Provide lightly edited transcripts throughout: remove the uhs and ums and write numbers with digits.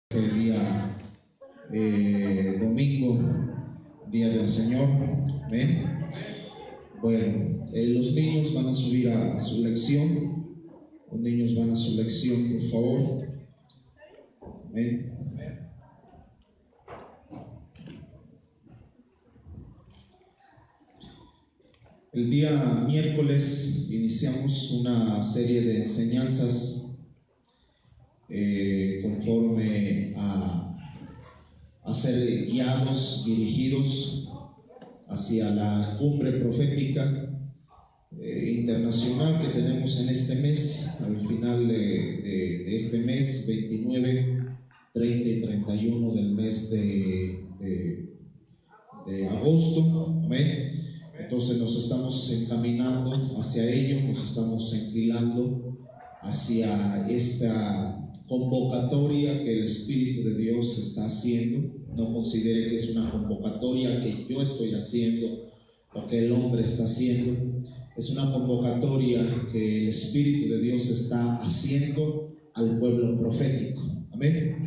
El día domingo, día del Señor. Amén. Bueno, los niños van a subir a su lección. Los niños van a su lección, por favor. Amén. El día miércoles iniciamos una serie de enseñanzas conforme a ser guiados, dirigidos hacia la cumbre profética internacional que tenemos en este mes, al final de este mes, 29, 30 y 31 del mes de agosto. Amén. Entonces nos estamos encaminando hacia ello, nos estamos enfilando hacia esta convocatoria que el Espíritu de Dios está haciendo. No considere que es una convocatoria que yo estoy haciendo o que el hombre está haciendo. Es una convocatoria que el Espíritu de Dios está haciendo al pueblo profético. Amén.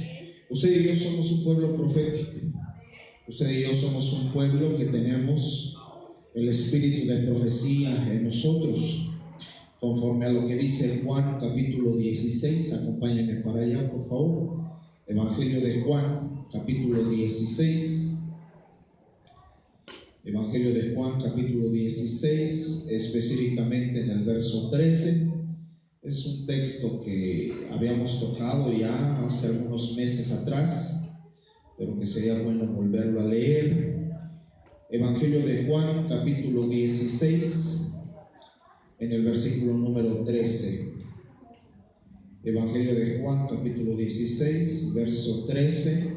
Usted y yo somos un pueblo profético. Usted y yo somos un pueblo que tenemos el espíritu de profecía en nosotros, conforme a lo que dice Juan capítulo 16. Acompáñenme para allá, por favor. Evangelio de Juan capítulo 16. Evangelio de Juan capítulo 16, específicamente en el verso 13. Es un texto que habíamos tocado ya hace algunos meses atrás, pero que sería bueno volverlo a leer. Evangelio de Juan capítulo 16, en el versículo número 13. Evangelio de Juan capítulo 16, verso 13,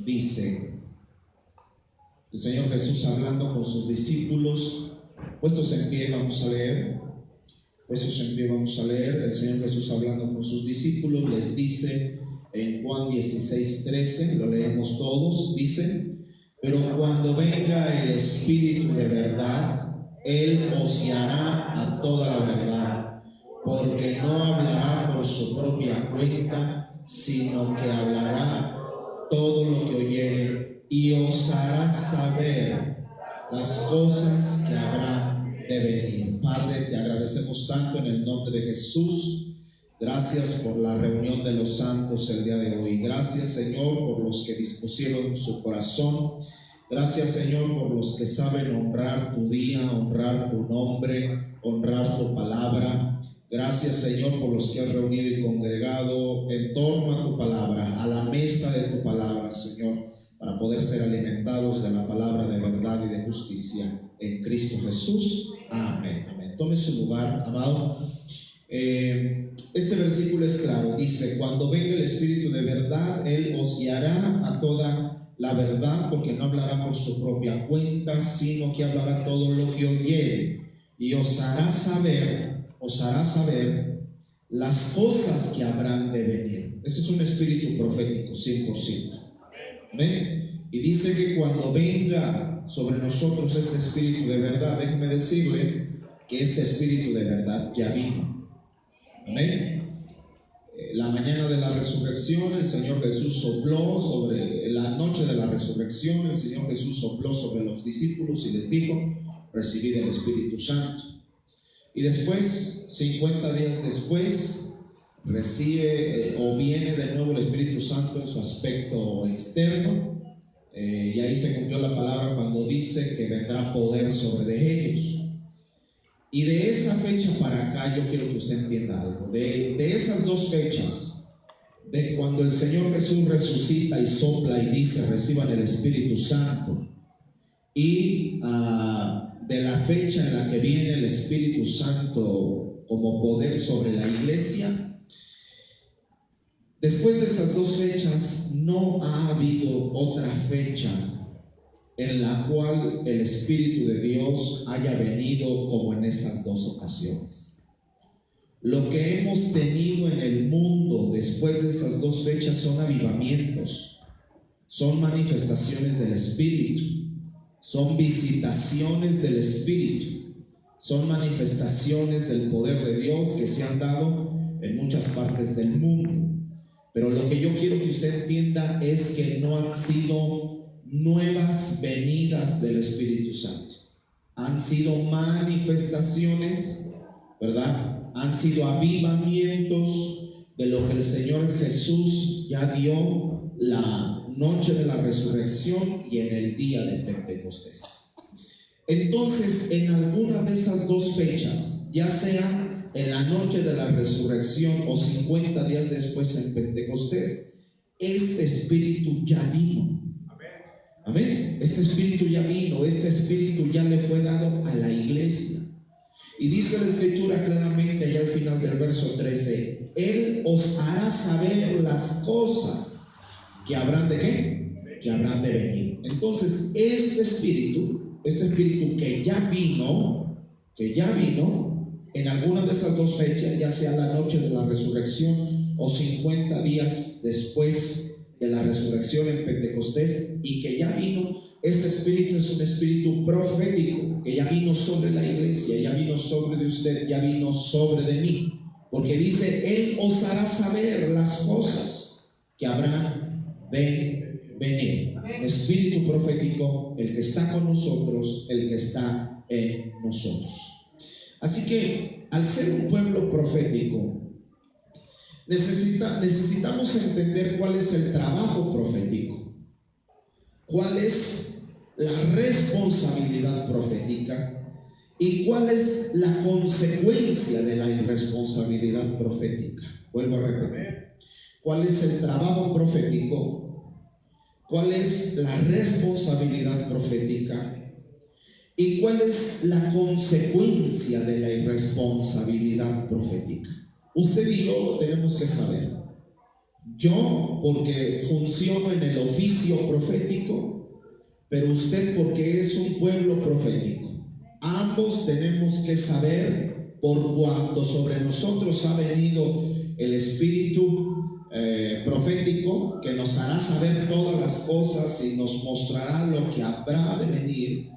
dice: el Señor Jesús hablando con sus discípulos. Puestos en pie, vamos a leer. Puestos en pie, vamos a leer. El Señor Jesús hablando con sus discípulos les dice en Juan 16, 13, lo leemos todos, dice: pero cuando venga el Espíritu de verdad, Él os guiará a toda la verdad, porque no hablará por su propia cuenta, sino que hablará todo lo que oyere y os hará saber las cosas que habrán de venir. Padre, te agradecemos tanto en el nombre de Jesús. Gracias por la reunión de los santos el día de hoy. Gracias, Señor, por los que dispusieron su corazón. Gracias, Señor, por los que saben honrar tu día, honrar tu nombre, honrar tu palabra. Gracias, Señor, por los que has reunido y congregado en torno a tu palabra, a la mesa de tu palabra, Señor, para poder ser alimentados de la palabra de verdad y de justicia en Cristo Jesús. Amén. Amén. Tome su lugar, amado. Este versículo es claro, dice: cuando venga el Espíritu de verdad, Él os guiará a toda la verdad, porque no hablará por su propia cuenta, sino que hablará todo lo que oyere, y os hará saber las cosas que habrán de venir. Ese es un espíritu profético 100%. Amén. Y dice que cuando venga sobre nosotros este Espíritu de verdad, déjeme decirle que este Espíritu de verdad ya vino. Amén. La mañana de la resurrección, el Señor Jesús sopló sobre la noche de la resurrección. El Señor Jesús sopló sobre los discípulos y les dijo: recibid el Espíritu Santo. Y después, 50 días después, recibe o viene de nuevo el Espíritu Santo en su aspecto externo. Y ahí se cumplió la palabra cuando dice que vendrá poder sobre ellos. Y de esa fecha para acá yo quiero que usted entienda algo. De esas dos fechas, de cuando el Señor Jesús resucita y sopla y dice: reciban el Espíritu Santo, y de la fecha en la que viene el Espíritu Santo como poder sobre la iglesia, después de esas dos fechas no ha habido otra fecha en la cual el Espíritu de Dios haya venido como en esas dos ocasiones. Lo que hemos tenido en el mundo después de esas dos fechas son avivamientos, son manifestaciones del Espíritu, son visitaciones del Espíritu, son manifestaciones del poder de Dios que se han dado en muchas partes del mundo. Pero lo que yo quiero que usted entienda es que no han sido nuevas venidas del Espíritu Santo. Han sido manifestaciones, ¿verdad? Han sido avivamientos de lo que el Señor Jesús ya dio la noche de la resurrección y en el día de Pentecostés. Entonces, en alguna de esas dos fechas, ya sea en la noche de la resurrección o 50 días después en Pentecostés, este Espíritu ya vino. Amén. Este Espíritu ya vino, este Espíritu ya le fue dado a la iglesia. Y dice la Escritura claramente allá al final del verso 13: Él os hará saber las cosas que habrán de ¿qué? Que habrán de venir. Entonces, este Espíritu que ya vino, en alguna de esas dos fechas, ya sea la noche de la resurrección o 50 días después de la resurrección en Pentecostés, y que ya vino, ese Espíritu es un Espíritu profético, que ya vino sobre la iglesia, ya vino sobre de usted, ya vino sobre de mí, porque dice: Él os hará saber las cosas que habrán de venir. Espíritu profético, el que está con nosotros, el que está en nosotros. Así que, al ser un pueblo profético, necesitamos entender cuál es el trabajo profético, cuál es la responsabilidad profética y cuál es la consecuencia de la irresponsabilidad profética. Vuelvo a repetir: cuál es el trabajo profético, cuál es la responsabilidad profética y cuál es la consecuencia de la irresponsabilidad profética. Usted y yo tenemos que saber. Yo, porque funciono en el oficio profético, pero usted, porque es un pueblo profético. Ambos tenemos que saber, por cuanto sobre nosotros ha venido el Espíritu profético, que nos hará saber todas las cosas y nos mostrará lo que habrá de venir.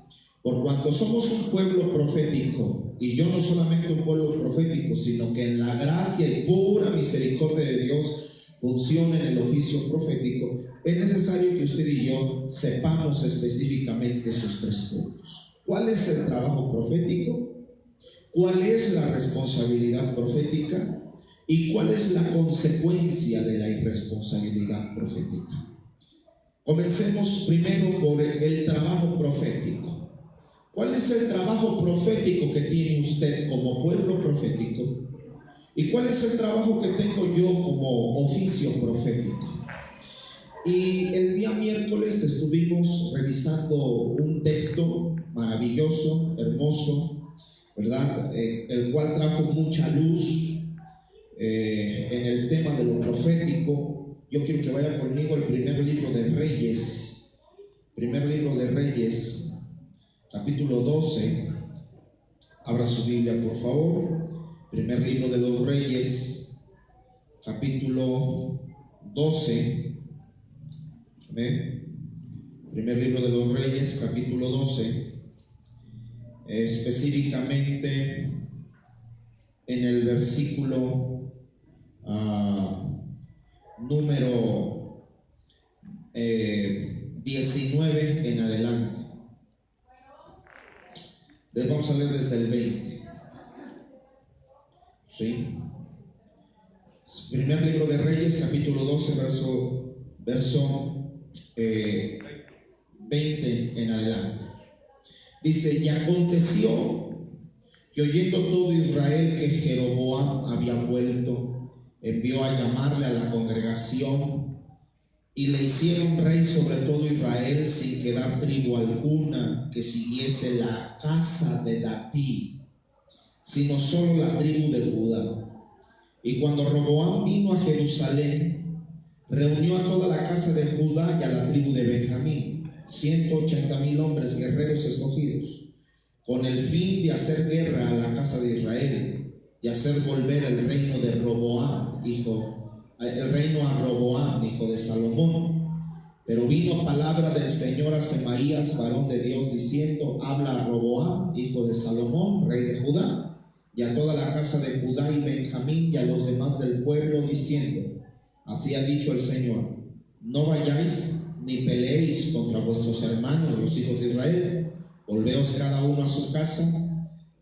Por cuanto somos un pueblo profético, y yo no solamente un pueblo profético, sino que en la gracia y pura misericordia de Dios funciona en el oficio profético, es necesario que usted y yo sepamos específicamente esos tres puntos. ¿Cuál es el trabajo profético? ¿Cuál es la responsabilidad profética? ¿Y cuál es la consecuencia de la irresponsabilidad profética? Comencemos primero por el trabajo profético. ¿Cuál es el trabajo profético que tiene usted como pueblo profético? ¿Y cuál es el trabajo que tengo yo como oficio profético? Y el día miércoles estuvimos revisando un texto maravilloso, hermoso, ¿verdad? El cual trajo mucha luz en el tema de lo profético. Yo quiero que vaya conmigo al primer libro de Reyes. Primer libro de Reyes, capítulo 12. Abra su Biblia, por favor. Primer libro de los Reyes, capítulo 12. Amén. Primer libro de los Reyes, capítulo 12. Específicamente en el versículo número 19 en adelante. Vamos a leer desde el 20. ¿Sí? Primer libro de Reyes, capítulo 12, verso 20 en adelante. Dice: Y aconteció que, oyendo todo Israel que Jeroboam había vuelto, envió a llamarle a la congregación, y le hicieron rey sobre todo Israel, sin quedar tribu alguna que siguiese la casa de David, sino solo la tribu de Judá. Y cuando Roboam vino a Jerusalén, reunió a toda la casa de Judá y a la tribu de Benjamín, 180,000 hombres guerreros escogidos, con el fin de hacer guerra a la casa de Israel y hacer volver el reino a Roboam, hijo de Salomón. Pero vino palabra del Señor a Semaías, varón de Dios, diciendo: habla a Roboam, hijo de Salomón, rey de Judá, y a toda la casa de Judá y Benjamín y a los demás del pueblo, diciendo: Así ha dicho el Señor: no vayáis ni peleéis contra vuestros hermanos, los hijos de Israel. Volveos cada uno a su casa,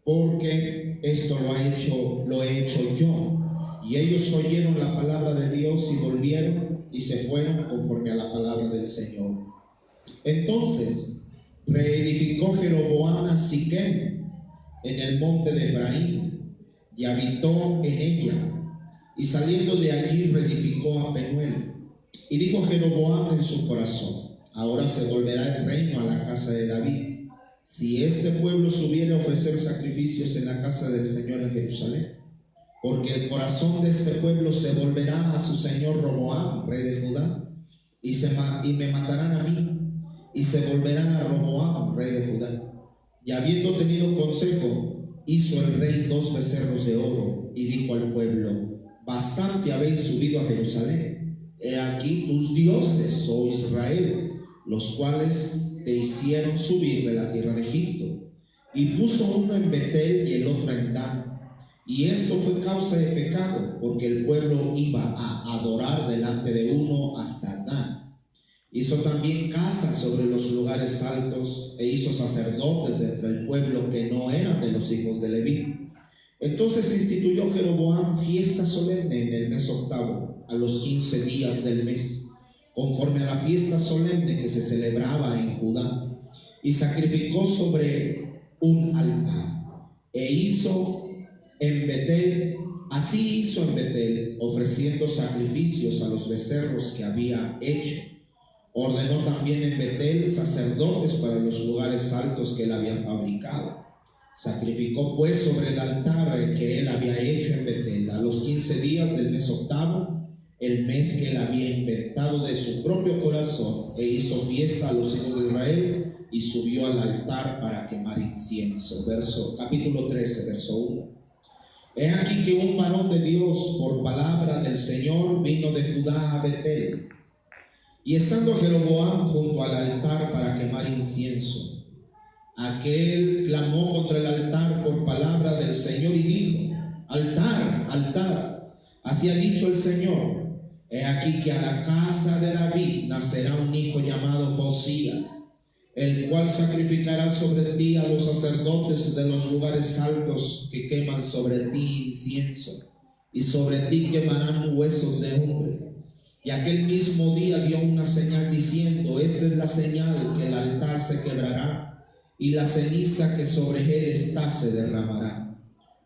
porque esto lo he hecho yo. Y ellos oyeron la palabra de Dios y volvieron y se fueron conforme a la palabra del Señor. Entonces reedificó Jeroboam a Siquem en el monte de Efraín y habitó en ella, y saliendo de allí reedificó a Penuel. Y dijo Jeroboam en su corazón: ahora se volverá el reino a la casa de David, si este pueblo subiere a ofrecer sacrificios en la casa del Señor en Jerusalén. Porque el corazón de este pueblo se volverá a su señor Roboam, rey de Judá, y me matarán a mí, y se volverán a Roboam, rey de Judá. Y habiendo tenido consejo, hizo el rey 2 becerros de oro, y dijo al pueblo: bastante habéis subido a Jerusalén. He aquí tus dioses, oh Israel, los cuales te hicieron subir de la tierra de Egipto. Y puso uno en Betel y el otro en Dan. Y esto fue causa de pecado, porque el pueblo iba a adorar delante de uno hasta Dan. Hizo también casas sobre los lugares altos, e hizo sacerdotes de entre el pueblo que no eran de los hijos de Leví. Entonces instituyó Jeroboam fiesta solemne en el mes octavo, a los 15 días del mes, conforme a la fiesta solemne que se celebraba en Judá, y sacrificó sobre un altar, e hizo en Betel, así hizo en Betel, ofreciendo sacrificios a los becerros que había hecho. Ordenó también en Betel sacerdotes para los lugares altos que él había fabricado. Sacrificó pues sobre el altar que él había hecho en Betel a los 15 días del mes octavo, el mes que él había inventado de su propio corazón, e hizo fiesta a los hijos de Israel y subió al altar para quemar incienso. Capítulo 13, verso 1. He aquí que un varón de Dios, por palabra del Señor, vino de Judá a Betel. Y estando Jeroboam junto al altar para quemar incienso, aquel clamó contra el altar por palabra del Señor y dijo: altar, altar, así ha dicho el Señor: he aquí que a la casa de David nacerá un hijo llamado Josías, el cual sacrificará sobre ti a los sacerdotes de los lugares altos que queman sobre ti incienso, y sobre ti quemarán huesos de hombres. Y aquel mismo día dio una señal diciendo: esta es la señal, que el altar se quebrará, y la ceniza que sobre él está se derramará.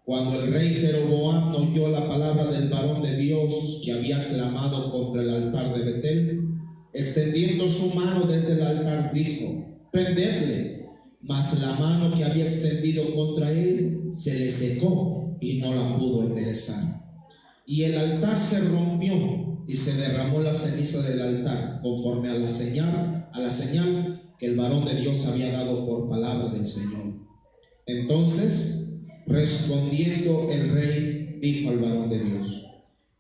Cuando el rey Jeroboam oyó la palabra del varón de Dios que había clamado contra el altar de Betel, extendiendo su mano desde el altar dijo: prendedle. Mas la mano que había extendido contra él se le secó y no la pudo enderezar. Y el altar se rompió y se derramó la ceniza del altar, conforme a la señal que el varón de Dios había dado por palabra del Señor. Entonces, respondiendo el rey, dijo al varón de Dios: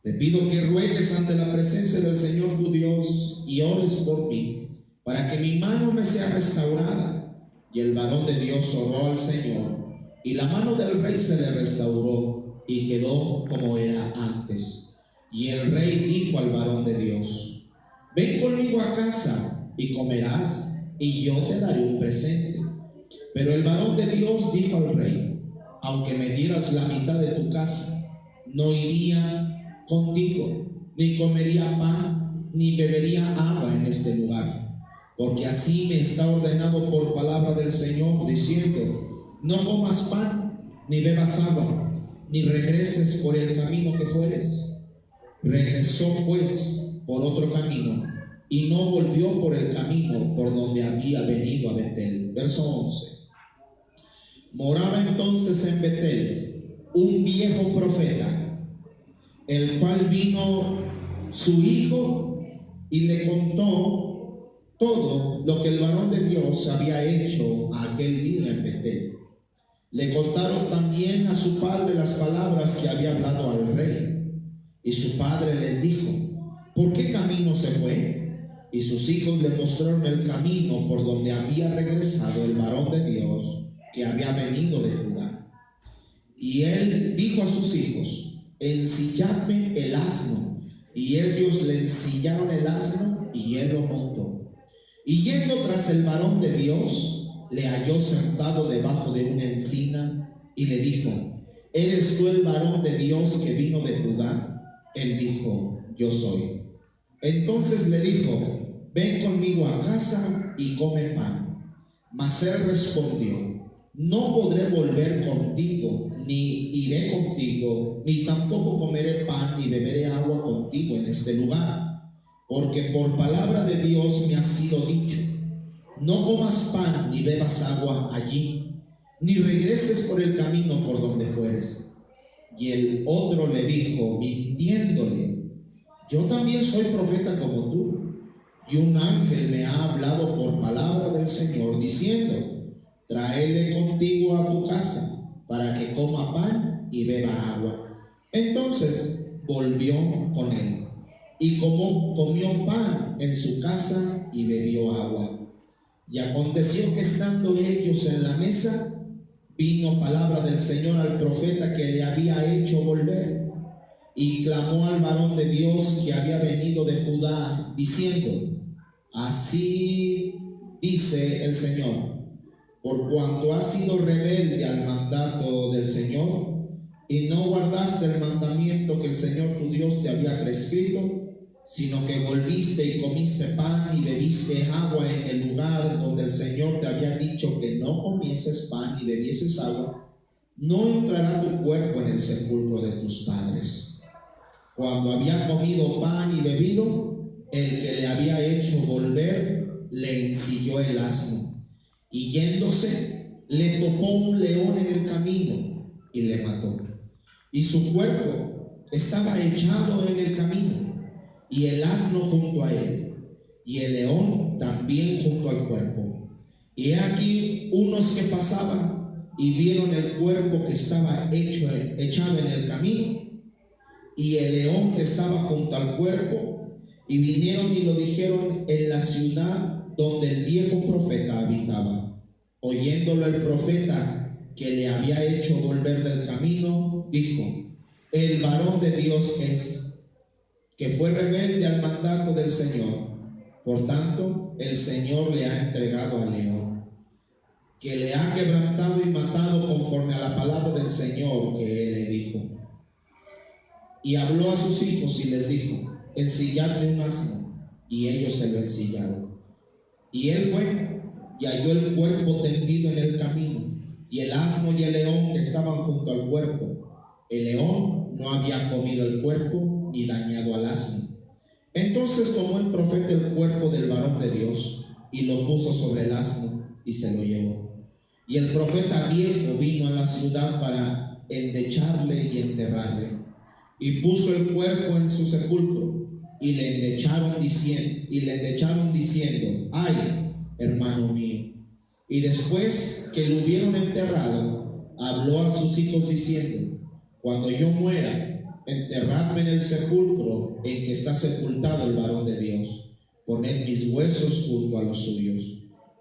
te pido que ruegues ante la presencia del Señor tu Dios y ores por mí, para que mi mano me sea restaurada. Y el varón de Dios oró al Señor, y la mano del rey se le restauró y quedó como era antes. Y el rey dijo al varón de Dios: ven conmigo a casa y comerás, y yo te daré un presente. Pero el varón de Dios dijo al rey: aunque me dieras la mitad de tu casa, no iría contigo, ni comería pan, ni bebería agua en este lugar. Porque así me está ordenado por palabra del Señor, diciendo: no comas pan, ni bebas agua, ni regreses por el camino que fueres. Regresó pues por otro camino, y no volvió por el camino por donde había venido a Betel. Verso 11. Moraba entonces en Betel un viejo profeta, el cual vino su hijo y le contó todo lo que el varón de Dios había hecho aquel día en Betel. Le contaron también a su padre las palabras que había hablado al rey. Y su padre les dijo: ¿por qué camino se fue? Y sus hijos le mostraron el camino por donde había regresado el varón de Dios que había venido de Judá. Y él dijo a sus hijos: ensilladme el asno Y ellos le ensillaron el asno y él lo montó. Y yendo tras el varón de Dios, le halló sentado debajo de una encina y le dijo: ¿Eres tú el varón de Dios que vino de Judá? Él dijo: Yo soy. Entonces le dijo: Ven conmigo a casa y come pan. Mas él respondió: No podré volver contigo, ni iré contigo, ni tampoco comeré pan ni beberé agua contigo en este lugar, porque por palabra de Dios me ha sido dicho: no comas pan ni bebas agua allí, ni regreses por el camino por donde fueres. Y el otro le dijo, mintiéndole: Yo también soy profeta como tú. Y un ángel me ha hablado por palabra del Señor, diciendo: tráele contigo a tu casa, para que coma pan y beba agua. Entonces volvió con él, y comió pan en su casa y bebió agua. Y aconteció que estando ellos en la mesa, vino palabra del Señor al profeta que le había hecho volver, y clamó al varón de Dios que había venido de Judá, diciendo: Así dice el Señor, por cuanto has sido rebelde al mandato del Señor, y no guardaste el mandamiento que el Señor tu Dios te había prescrito, sino que volviste y comiste pan y bebiste agua en el lugar donde el Señor te había dicho que no comieses pan y bebieses agua, no entrará tu cuerpo en el sepulcro de tus padres. Cuando había comido pan y bebido, el que le había hecho volver le ensilló el asno, y yéndose le topó un león en el camino y le mató. Y su cuerpo estaba echado en el camino, y el asno junto a él, y el león también junto al cuerpo. Y he aquí unos que pasaban y vieron el cuerpo que estaba echado en el camino, y el león que estaba junto al cuerpo, y vinieron y lo dijeron en la ciudad donde el viejo profeta habitaba. Oyéndolo el profeta que le había hecho volver del camino, dijo: el varón de Dios es, que fue rebelde al mandato del Señor. Por tanto, el Señor le ha entregado al león, que le ha quebrantado y matado conforme a la palabra del Señor que él le dijo. Y habló a sus hijos y les dijo: ensilladme un asno. Y ellos se lo ensillaron. Y él fue y halló el cuerpo tendido en el camino, y el asno y el león que estaban junto al cuerpo. El león no había comido el cuerpo ni dañado al asno. Entonces tomó el profeta el cuerpo del varón de Dios y lo puso sobre el asno y se lo llevó. Y el profeta viejo vino a la ciudad para endecharle y enterrarle. Y puso el cuerpo en su sepulcro, y le endecharon diciendo: ay, hermano mío. Y después que lo hubieron enterrado, habló a sus hijos diciendo: cuando yo muera, enterradme en el sepulcro en que está sepultado el varón de Dios. Poned mis huesos junto a los suyos,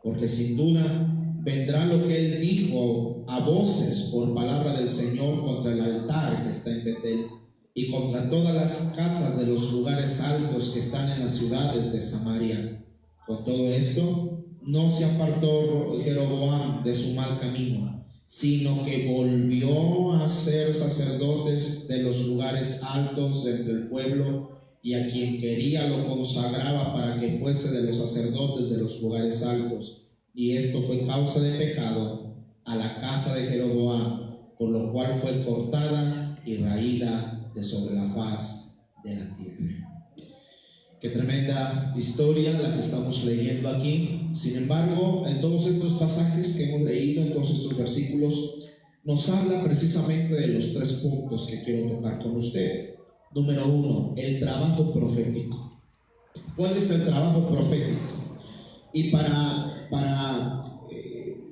porque sin duda vendrá lo que él dijo a voces por palabra del Señor contra el altar que está en Betel, y contra todas las casas de los lugares altos que están en las ciudades de Samaria. Con todo esto, no se apartó Jeroboam de su mal camino, sino que volvió a ser sacerdotes de los lugares altos entre el pueblo, y a quien quería lo consagraba para que fuese de los sacerdotes de los lugares altos. Y esto fue causa de pecado a la casa de Jeroboam, por lo cual fue cortada y raída de sobre la faz de la tierra. Qué tremenda historia la que estamos leyendo aquí. Sin embargo, en todos estos pasajes que hemos leído, en todos estos versículos, nos habla precisamente de los tres puntos que quiero tocar con usted. Número 1, el trabajo profético. ¿Cuál es el trabajo profético? Y para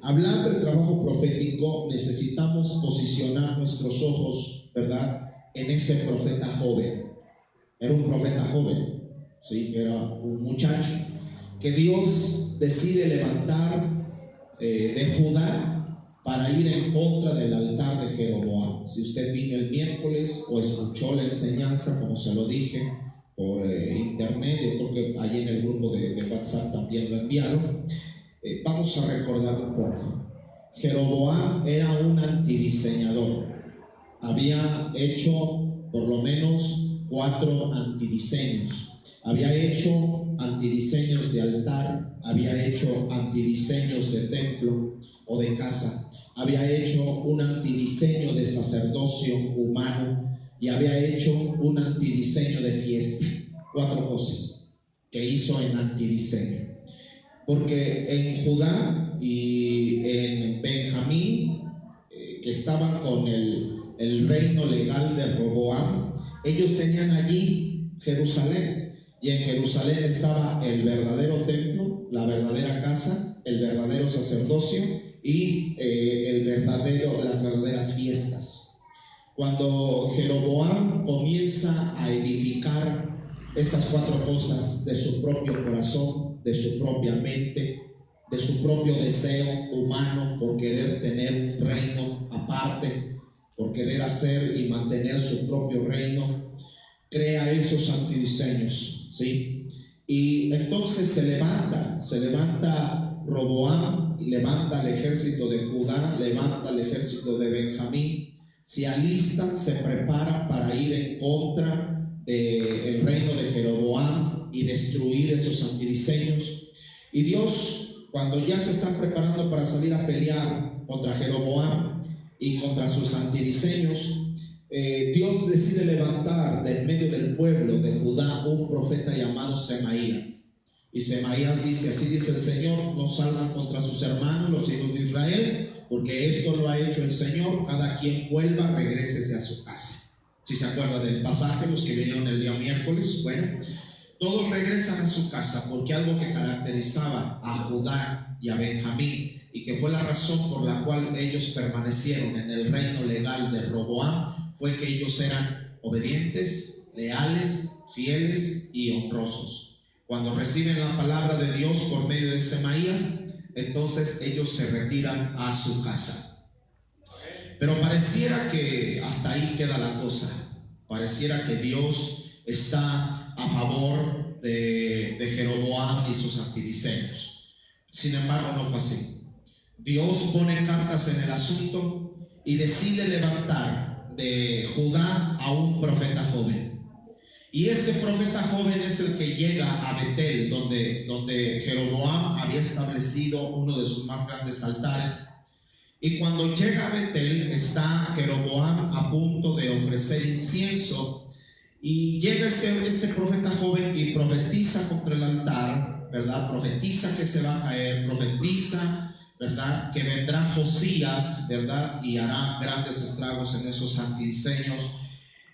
hablar del trabajo profético necesitamos posicionar nuestros ojos, ¿verdad?, en ese profeta joven. Era un profeta joven, ¿sí? Era un muchacho que Dios decide levantar de Judá para ir en contra del altar de Jeroboam. Si usted vino el miércoles o escuchó la enseñanza, como se lo dije, internet. Yo creo que ahí en el grupo de WhatsApp también lo enviaron. Vamos a recordar un poco. Jeroboam era un antidiseñador. Había hecho por lo menos 4 antidiseños. Había hecho antidiseños de altar, había hecho antidiseños de templo o de casa, había hecho un antidiseño de sacerdocio humano y había hecho un antidiseño de fiesta. 4 cosas que hizo en antidiseño. Porque en Judá y en Benjamín, que estaban con el reino legal de Roboam, ellos tenían allí Jerusalén. Y en Jerusalén estaba el verdadero templo, la verdadera casa, el verdadero sacerdocio y las verdaderas fiestas. Cuando Jeroboam comienza a edificar estas 4 cosas de su propio corazón, de su propia mente, de su propio deseo humano por querer tener un reino aparte, por querer hacer y mantener su propio reino, crea esos antidiseños, ¿sí? Y entonces se levanta Roboam, y levanta el ejército de Judá, levanta el ejército de Benjamín, se alistan, se preparan para ir en contra del reino de Jeroboam y destruir esos antidiseños. Y Dios, cuando ya se están preparando para salir a pelear contra Jeroboam y contra sus antidiseños, Dios decide levantar de en medio del pueblo de Judá un profeta llamado Semaías. Y Semaías dice: así dice el Señor, no salgan contra sus hermanos, los hijos de Israel, porque esto lo ha hecho el Señor. Cada quien vuelva, regrésese a su casa. Si se acuerda del pasaje, los que vinieron el día miércoles, bueno, todos regresan a su casa, porque algo que caracterizaba a Judá y a Benjamín, y que fue la razón por la cual ellos permanecieron en el reino legal de Roboam, fue que ellos eran obedientes, leales, fieles y honrosos. Cuando reciben la palabra de Dios por medio de Semaías, entonces ellos se retiran a su casa. Pero pareciera que hasta ahí queda la cosa. Pareciera que Dios está a favor de Jeroboam y sus antidiseños. Sin embargo, no fue así. Dios pone cartas en el asunto y decide levantar de Judá a un profeta joven. Y ese profeta joven es el que llega a Betel, donde Jeroboam había establecido uno de sus más grandes altares. Y cuando llega a Betel, está Jeroboam a punto de ofrecer incienso. Y llega este profeta joven y profetiza contra el altar, ¿verdad? Profetiza que se va a caer, profetiza, ¿verdad?, que vendrá Josías, ¿verdad?, y hará grandes estragos en esos antidiseños.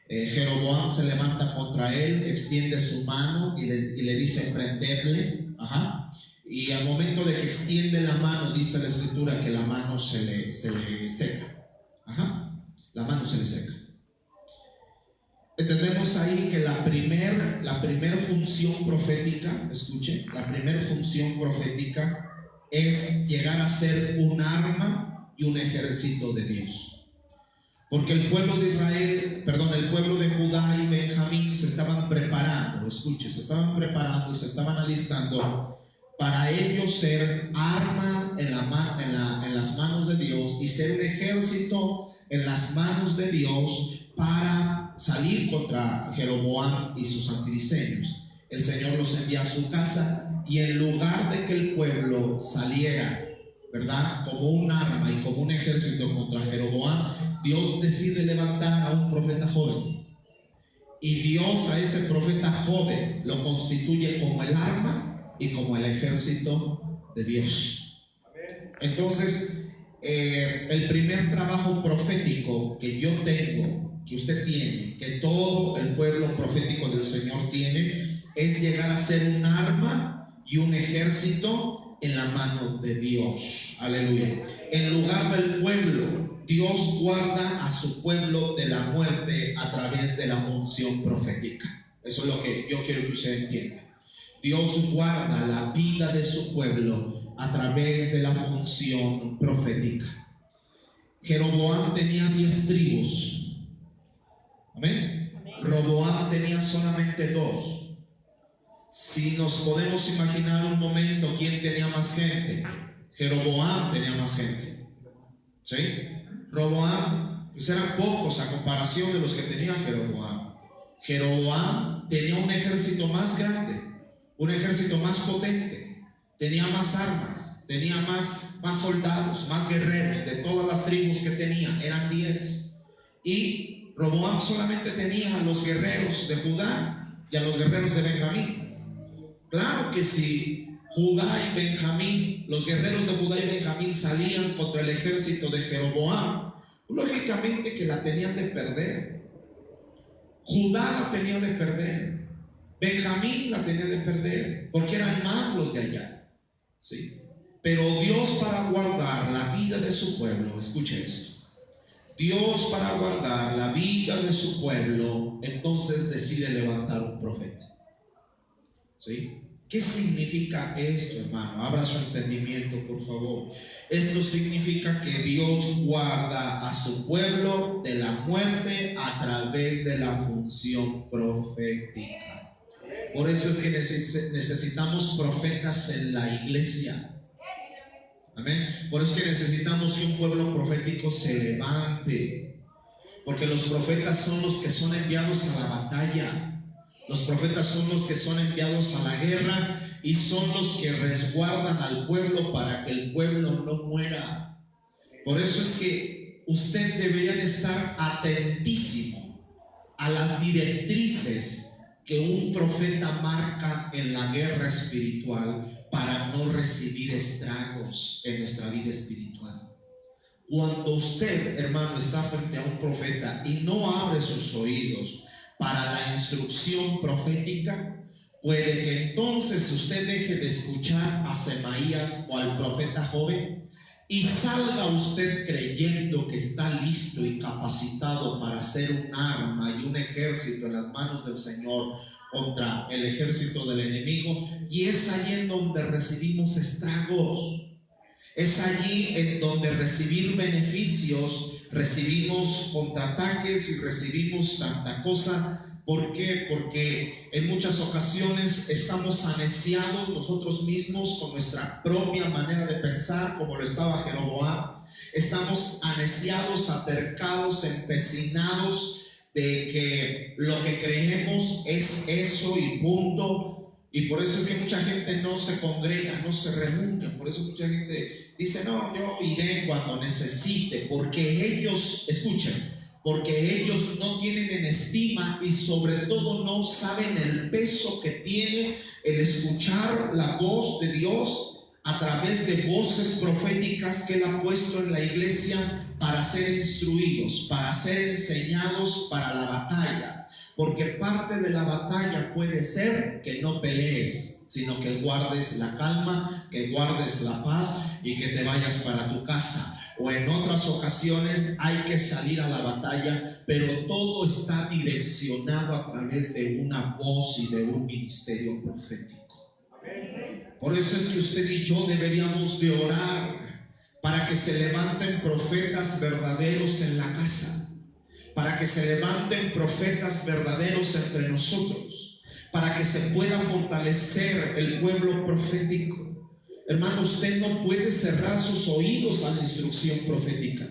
Jeroboam se levanta contra él, extiende su mano y le dice: prendedle. Y al momento de que extiende la mano, dice la escritura que la mano se le seca. La mano se le seca. Entendemos ahí que la primer función profética, escuchen, la primer función profética es llegar a ser un arma y un ejército de Dios. Porque el pueblo de el pueblo de Judá y Benjamín se estaban preparando, escuchen, se estaban preparando y se estaban alistando para ellos ser arma en las manos de Dios y ser un ejército en las manos de Dios para salir contra Jeroboam y sus antidiseños. El Señor los envía a su casa y en lugar de que el pueblo saliera, ¿verdad?, como un arma y como un ejército contra Jeroboam, Dios decide levantar a un profeta joven. Y Dios a ese profeta joven lo constituye como el arma y como el ejército de Dios. Entonces, el primer trabajo profético que yo tengo, que usted tiene, que todo el pueblo profético del Señor tiene, es llegar a ser un arma y un ejército en la mano de Dios. Aleluya. En lugar del pueblo, Dios guarda a su pueblo de la muerte a través de la función profética. Eso es lo que yo quiero que usted entienda. Dios guarda la vida de su pueblo a través de la función profética. Jeroboam tenía 10 tribus. Amén. Roboam tenía solamente 2. Si nos podemos imaginar un momento, ¿quién tenía más gente? Jeroboam tenía más gente. ¿Sí? Roboam, pues eran pocos a comparación de los que tenía Jeroboam. Jeroboam tenía un ejército más grande, un ejército más potente, tenía más armas, tenía más soldados, más guerreros. De todas las tribus que tenía, eran 10. Y Roboam solamente tenía a los guerreros de Judá y a los guerreros de Benjamín. Claro que si Judá y Benjamín, los guerreros de Judá y Benjamín salían contra el ejército de Jeroboam, lógicamente que la tenían de perder. Judá la tenía de perder, Benjamín la tenía de perder, porque eran más los de allá, ¿sí? Pero Dios, para guardar la vida de su pueblo, escuche esto, Dios, para guardar la vida de su pueblo, entonces decide levantar un profeta. ¿Sí? ¿Qué significa esto, hermano? Abra su entendimiento, por favor. Esto significa que Dios guarda a su pueblo de la muerte a través de la función profética. Por eso es que necesitamos profetas en la iglesia. Amén. Por eso es que necesitamos que un pueblo profético se levante. Porque los profetas son los que son enviados a la batalla. Los profetas son los que son enviados a la guerra y son los que resguardan al pueblo para que el pueblo no muera. Por eso es que usted debería de estar atentísimo a las directrices que un profeta marca en la guerra espiritual para no recibir estragos en nuestra vida espiritual. Cuando usted, hermano, está frente a un profeta y no abre sus oídos para la instrucción profética, puede que entonces usted deje de escuchar a Semaías o al profeta joven y salga usted creyendo que está listo y capacitado para ser un arma y un ejército en las manos del Señor contra el ejército del enemigo, y es allí en donde recibimos estragos. Es allí en donde recibir beneficios, recibimos contraataques y recibimos tanta cosa. ¿Por qué? Porque en muchas ocasiones estamos aneciados nosotros mismos con nuestra propia manera de pensar, como lo estaba Jeroboam. Estamos aneciados, atercados, empecinados de que lo que creemos es eso y punto. Y por eso es que mucha gente no se congrega, no se reúne. Por eso mucha gente dice, no, yo iré cuando necesite, porque ellos, escuchen, porque ellos no tienen en estima y sobre todo no saben el peso que tiene el escuchar la voz de Dios a través de voces proféticas que Él ha puesto en la iglesia para ser instruidos, para ser enseñados para la batalla. Porque parte de la batalla puede ser que no pelees, sino que guardes la calma, que guardes la paz y que te vayas para tu casa. O en otras ocasiones hay que salir a la batalla, pero todo está direccionado a través de una voz y de un ministerio profético. Por eso es que usted y yo deberíamos de orar para que se levanten profetas verdaderos en la casa, para que se levanten profetas verdaderos entre nosotros, para que se pueda fortalecer el pueblo profético. Hermano, usted no puede cerrar sus oídos a la instrucción profética,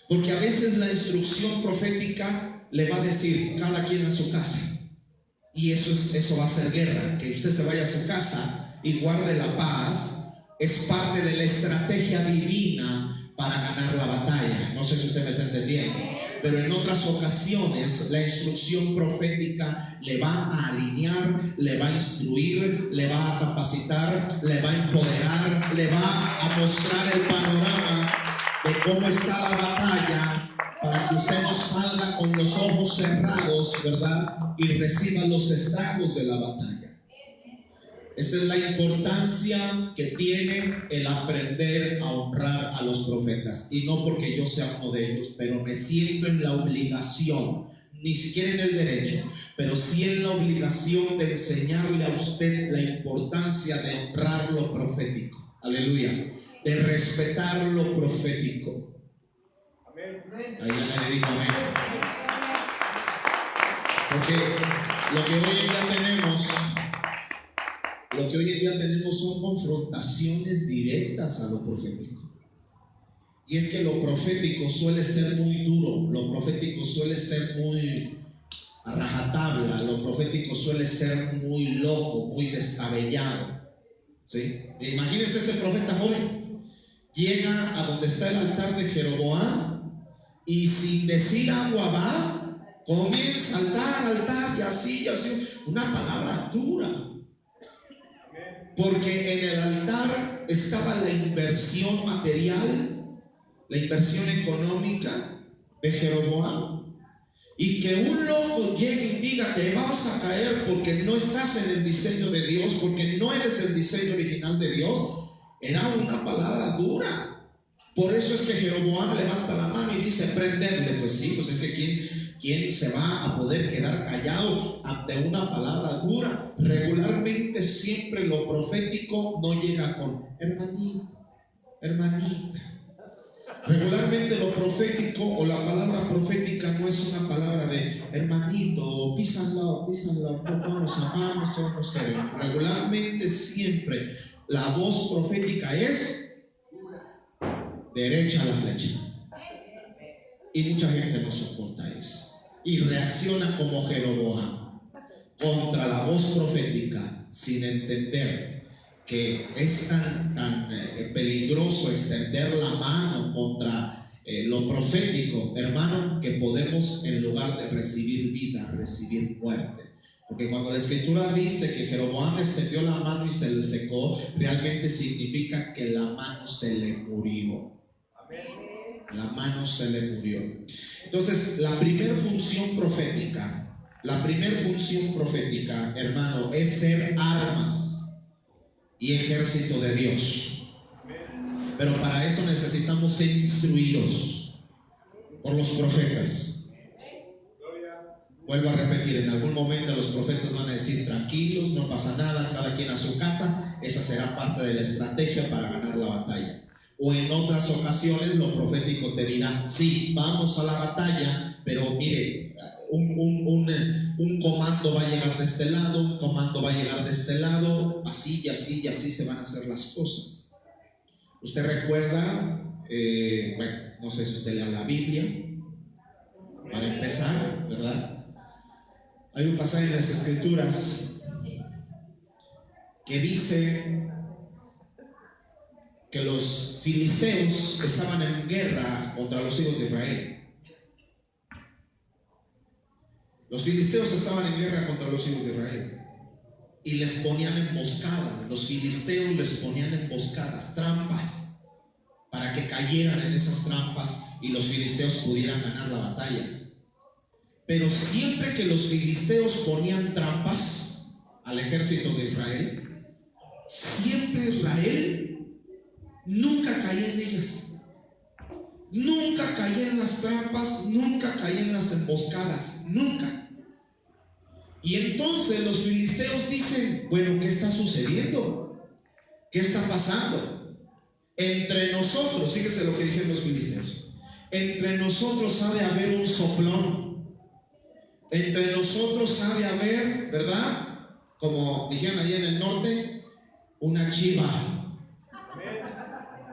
porque a veces la instrucción profética le va a decir cada quien a su casa, y eso va a ser guerra. Que usted se vaya a su casa y guarde la paz es parte de la estrategia divina para ganar la batalla. No sé si usted me está entendiendo, pero en otras ocasiones la instrucción profética le va a alinear, le va a instruir, le va a capacitar, le va a empoderar, le va a mostrar el panorama de cómo está la batalla, para que usted no salga con los ojos cerrados, ¿verdad? Y reciba los estragos de la batalla. Esta es la importancia que tiene el aprender a honrar a los profetas. Y no porque yo sea uno de ellos, pero me siento en la obligación, ni siquiera en el derecho, pero sí en la obligación de enseñarle a usted la importancia de honrar lo profético. Aleluya. De respetar lo profético. Ahí nadie dijo amén. Porque lo que hoy en día tenemos son confrontaciones directas a lo profético. Y es que lo profético suele ser muy duro, lo profético suele ser muy a rajatabla, lo profético suele ser muy loco, muy descabellado. ¿Sí? Imagínense ese profeta joven, llega a donde está el altar de Jeroboam y sin decir agua va, comienza altar, y así, una palabra dura. Porque en el altar estaba la inversión material, la inversión económica de Jeroboam. Y que un loco llegue y diga te vas a caer porque no estás en el diseño de Dios, porque no eres el diseño original de Dios, era una palabra dura. Por eso es que Jeroboam levanta la mano y dice prenderle. Pues sí, pues es que ¿quién se va a poder quedar callado ante una palabra dura? Regularmente siempre lo profético no llega con hermanito, hermanita. Regularmente lo profético o la palabra profética no es una palabra de hermanito, peace and love, todos nos amamos, todos nos queremos. Regularmente siempre la voz profética es derecha a la flecha. Y mucha gente no soporta eso. Y reacciona como Jeroboam contra la voz profética sin entender que es tan peligroso extender la mano contra lo profético, hermano, que podemos en lugar de recibir vida, recibir muerte. Porque cuando la escritura dice que Jeroboam extendió la mano y se le secó, realmente significa que la mano se le murió. La mano se le murió. Entonces, la primera función profética, hermano, es ser armas y ejército de Dios. Pero para eso necesitamos ser instruidos por los profetas. Vuelvo a repetir, en algún momento los profetas van a decir tranquilos, no pasa nada, cada quien a su casa. Esa será parte de la estrategia para ganar la batalla. O en otras ocasiones lo profético te dirá, sí, vamos a la batalla, pero mire, un comando va a llegar de este lado, un comando va a llegar de este lado, así y así y así se van a hacer las cosas. Usted recuerda, no sé si usted lea la Biblia, para empezar, ¿verdad? Hay un pasaje en las Escrituras que dice que los filisteos estaban en guerra contra los hijos de Israel. Los filisteos estaban en guerra contra los hijos de Israel y les ponían emboscadas. Los filisteos les ponían emboscadas, trampas, para que cayeran en esas trampas y los filisteos pudieran ganar la batalla. Pero siempre que los filisteos ponían trampas al ejército de Israel, siempre Israel nunca caía en ellas. Nunca caía en las trampas, nunca caía en las emboscadas, nunca. Y entonces los filisteos dicen, bueno, ¿qué está sucediendo? ¿Qué está pasando? Entre nosotros, fíjese lo que dijeron los filisteos, entre nosotros ha de haber un soplón, entre nosotros ha de haber, ¿verdad? Como dijeron allá en el norte, una chiva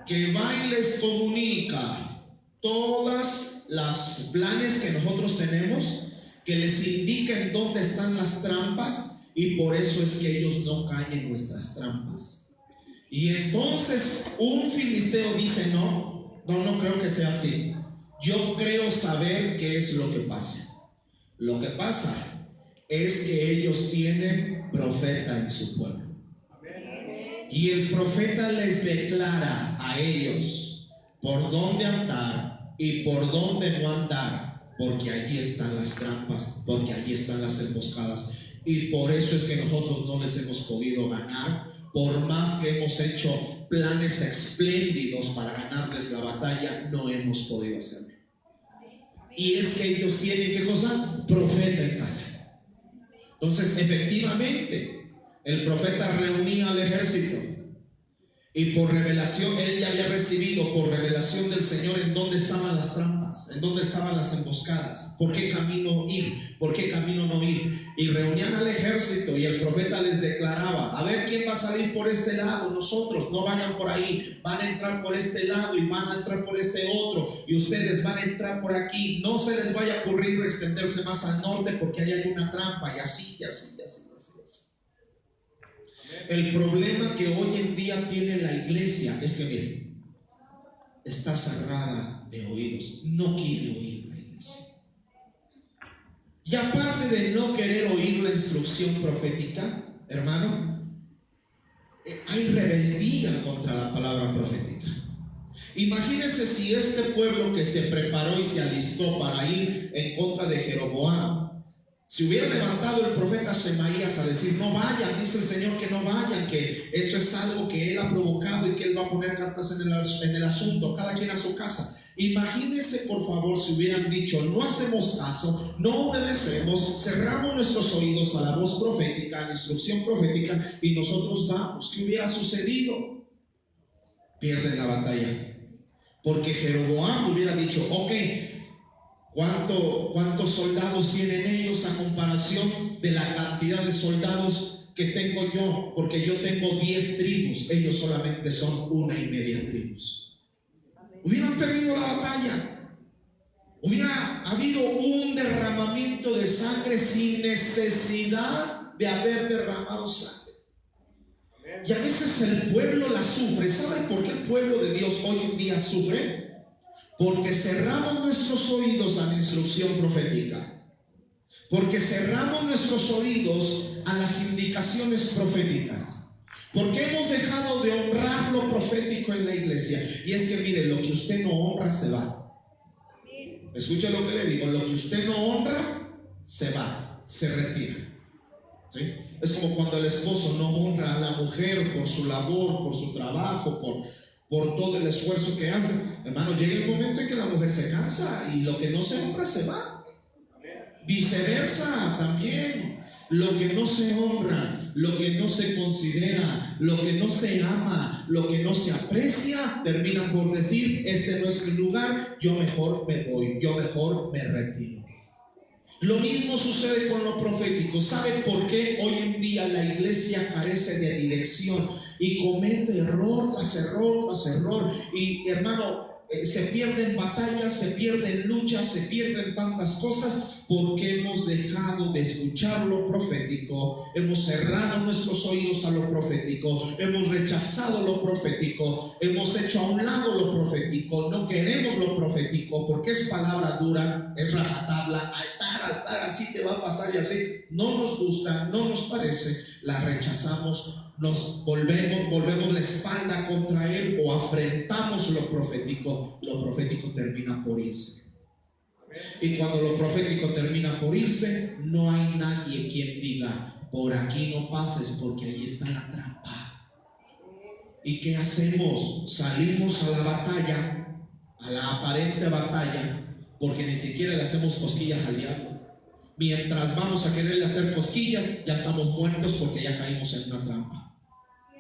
que va y les comunica todas las planes que nosotros tenemos, que les indiquen dónde están las trampas, y por eso es que ellos no caen en nuestras trampas. Y entonces un filisteo dice, no creo que sea así. Yo creo saber qué es lo que pasa. Lo que pasa es que ellos tienen profeta en su pueblo. Y el profeta les declara a ellos por dónde andar y por dónde no andar, porque allí están las trampas, porque allí están las emboscadas. Y por eso es que nosotros no les hemos podido ganar, por más que hemos hecho planes espléndidos para ganarles la batalla, no hemos podido hacerlo. Y es que ellos tienen, ¿qué cosa? Profeta en casa. Entonces, efectivamente, el profeta reunía al ejército Y por revelación, él ya había recibido por revelación del Señor en dónde estaban las trampas, en dónde estaban las emboscadas, por qué camino ir, por qué camino no ir. Y reunían al ejército y el profeta les declaraba: a ver quién va a salir por este lado, nosotros, no vayan por ahí, van a entrar por este lado y van a entrar por este otro, y ustedes van a entrar por aquí, no se les vaya a ocurrir extenderse más al norte porque ahí hay una trampa, y así, y así, y así. El problema que hoy en día tiene la iglesia es que, miren, está cerrada de oídos, no quiere oír la iglesia. Y aparte de no querer oír la instrucción profética, hermano, hay rebeldía contra la palabra profética. Imagínense si este pueblo que se preparó y se alistó para ir en contra de Jeroboam, si hubiera levantado el profeta Semaías a decir: no vayan, dice el Señor que no vayan, que esto es algo que él ha provocado y que él va a poner cartas en el asunto, cada quien a su casa. Imagínense por favor si hubieran dicho: no hacemos caso, no obedecemos, cerramos nuestros oídos a la voz profética, a la instrucción profética, y nosotros vamos. ¿Qué hubiera sucedido? Pierden la batalla, porque Jeroboam hubiera dicho: ok, ¿cuántos soldados tienen ellos a comparación de la cantidad de soldados que tengo yo? Porque yo tengo 10 tribus, ellos solamente son 1.5 tribus. Hubieran perdido la batalla. Hubiera habido un derramamiento de sangre sin necesidad de haber derramado sangre. Y a veces el pueblo la sufre. ¿Saben por qué el pueblo de Dios hoy en día sufre? Porque cerramos nuestros oídos a la instrucción profética, porque cerramos nuestros oídos a las indicaciones proféticas, porque hemos dejado de honrar lo profético en la iglesia. Y es que mire, lo que usted no honra se va. Escuche lo que le digo: lo que usted no honra se va, se retira. ¿Sí? Es como cuando el esposo no honra a la mujer por su labor, por su trabajo, por todo el esfuerzo que hace. Hermano, llega el momento en que la mujer se cansa y lo que no se honra se va. Viceversa también. Lo que no se honra, lo que no se considera, lo que no se ama, lo que no se aprecia, termina por decir: este no es mi lugar, yo mejor me voy, yo mejor me retiro. Lo mismo sucede con lo profético. ¿Sabe por qué hoy en día la iglesia carece de dirección y comete error tras error tras error? Y hermano, se pierden batallas, se pierden luchas, se pierden tantas cosas porque hemos dejado de escuchar lo profético, hemos cerrado nuestros oídos a lo profético, hemos rechazado lo profético, hemos hecho a un lado lo profético, no queremos lo profético porque es palabra dura, es rajatabla, altar, así te va a pasar y así. No nos gusta, no nos parece, la rechazamos, nos volvemos la espalda contra él o afrentamos lo profético termina por irse. Y cuando lo profético termina por irse, no hay nadie quien diga: por aquí no pases porque ahí está la trampa. ¿Y qué hacemos? Salimos a la batalla, a la aparente batalla, porque ni siquiera le hacemos cosquillas al diablo. Mientras vamos a quererle hacer cosquillas, ya estamos muertos porque ya caímos en una trampa.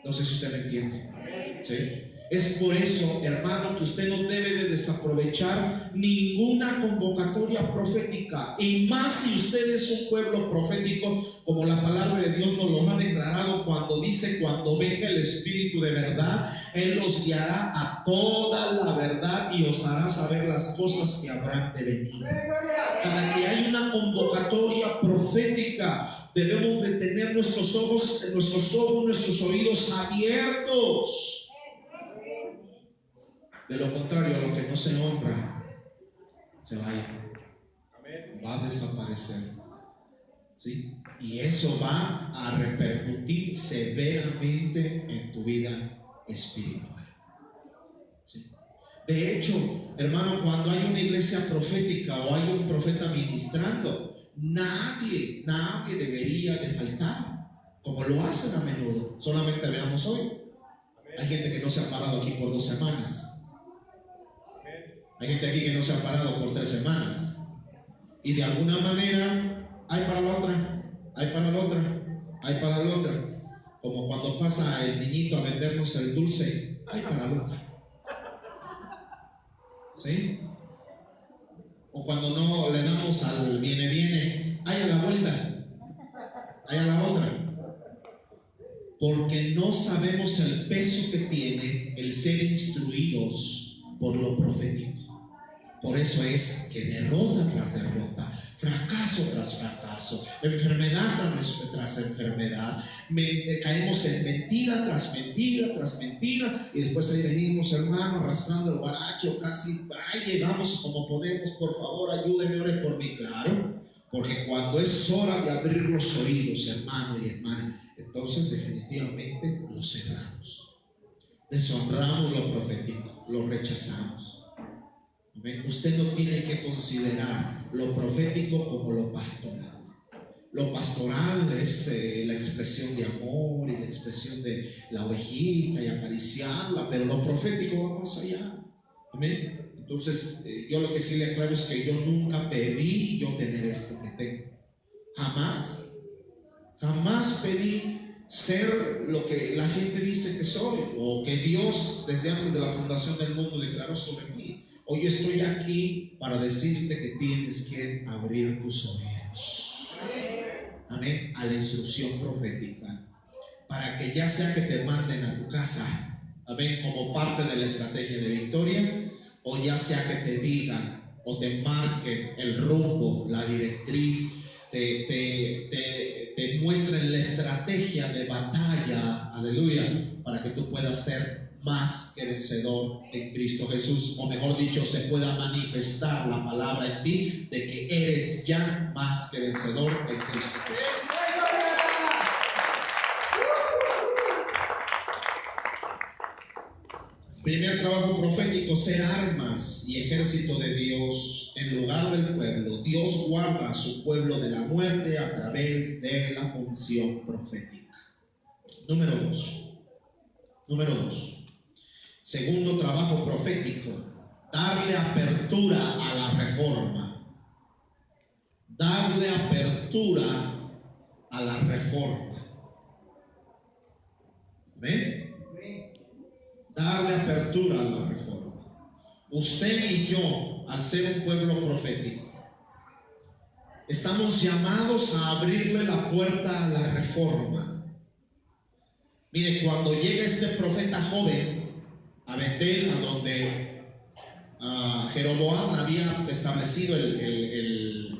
No sé si usted me entiende. ¿Sí? Es por eso, hermano, que usted no debe de desaprovechar ninguna convocatoria profética, y más si usted es un pueblo profético, como la palabra de Dios nos lo ha declarado cuando dice: cuando venga el Espíritu de verdad, Él los guiará a toda la verdad y os hará saber las cosas que habrán de venir. Cada que hay una convocatoria profética, debemos de tener nuestros ojos, nuestros oídos abiertos. De lo contrario, lo que no se honra se va a ir, va a desaparecer. ¿Sí? Y eso va a repercutir severamente en tu vida espiritual. ¿Sí? De hecho, hermano, cuando hay una iglesia profética o hay un profeta ministrando, nadie debería de faltar, como lo hacen a menudo. Solamente veamos hoy. Hay gente que no se ha parado aquí por 2 semanas. Hay gente aquí que no se ha parado por 3 semanas. Y de alguna manera hay para la otra, hay para la otra, hay para la otra. Como cuando pasa el niñito a vendernos el dulce cruce, hay para el otro. ¿Sí? O cuando no le damos al viene, hay a la vuelta, hay a la otra. Porque no sabemos el peso que tiene el ser instruidos por lo profético. Por eso es que derrota tras derrota, fracaso tras fracaso, enfermedad tras enfermedad, caemos en mentira tras mentira tras mentira, y después ahí venimos, hermano, arrastrando el guaracho, casi ahí llegamos como podemos. Por favor, ayúdeme, ore por mí, claro, porque cuando es hora de abrir los oídos, hermano y hermana, entonces definitivamente lo cerramos, deshonramos lo profético, lo rechazamos. Usted no tiene que considerar lo profético como lo pastoral. Lo pastoral es la expresión de amor y la expresión de la ovejita y acariciarla, pero lo profético va más allá. Amén. Entonces, yo lo que sí le aclaro es que yo nunca pedí yo tener esto que tengo. Jamás pedí ser lo que la gente dice que soy, o que Dios desde antes de la fundación del mundo declaró sobre mí. Hoy estoy aquí para decirte que tienes que abrir tus oídos, amén, a la instrucción profética, para que ya sea que te manden a tu casa, amén, como parte de la estrategia de victoria, o ya sea que te digan o te marquen el rumbo, la directriz, te muestren la estrategia de batalla, aleluya, para que tú puedas ser más que vencedor en Cristo Jesús, o mejor dicho, se pueda manifestar la palabra en ti de que eres ya más que vencedor en Cristo Jesús. Primer trabajo profético: ser armas y ejército de Dios en lugar del pueblo. Dios guarda a su pueblo de la muerte a través de la función profética. Número dos. Segundo trabajo profético: darle apertura a la reforma. Darle apertura a la reforma. ¿Ven? Darle apertura a la reforma. Usted y yo, al ser un pueblo profético, estamos llamados a abrirle la puerta a la reforma. Mire, cuando llega este profeta joven a Betel, a donde Jeroboam había establecido el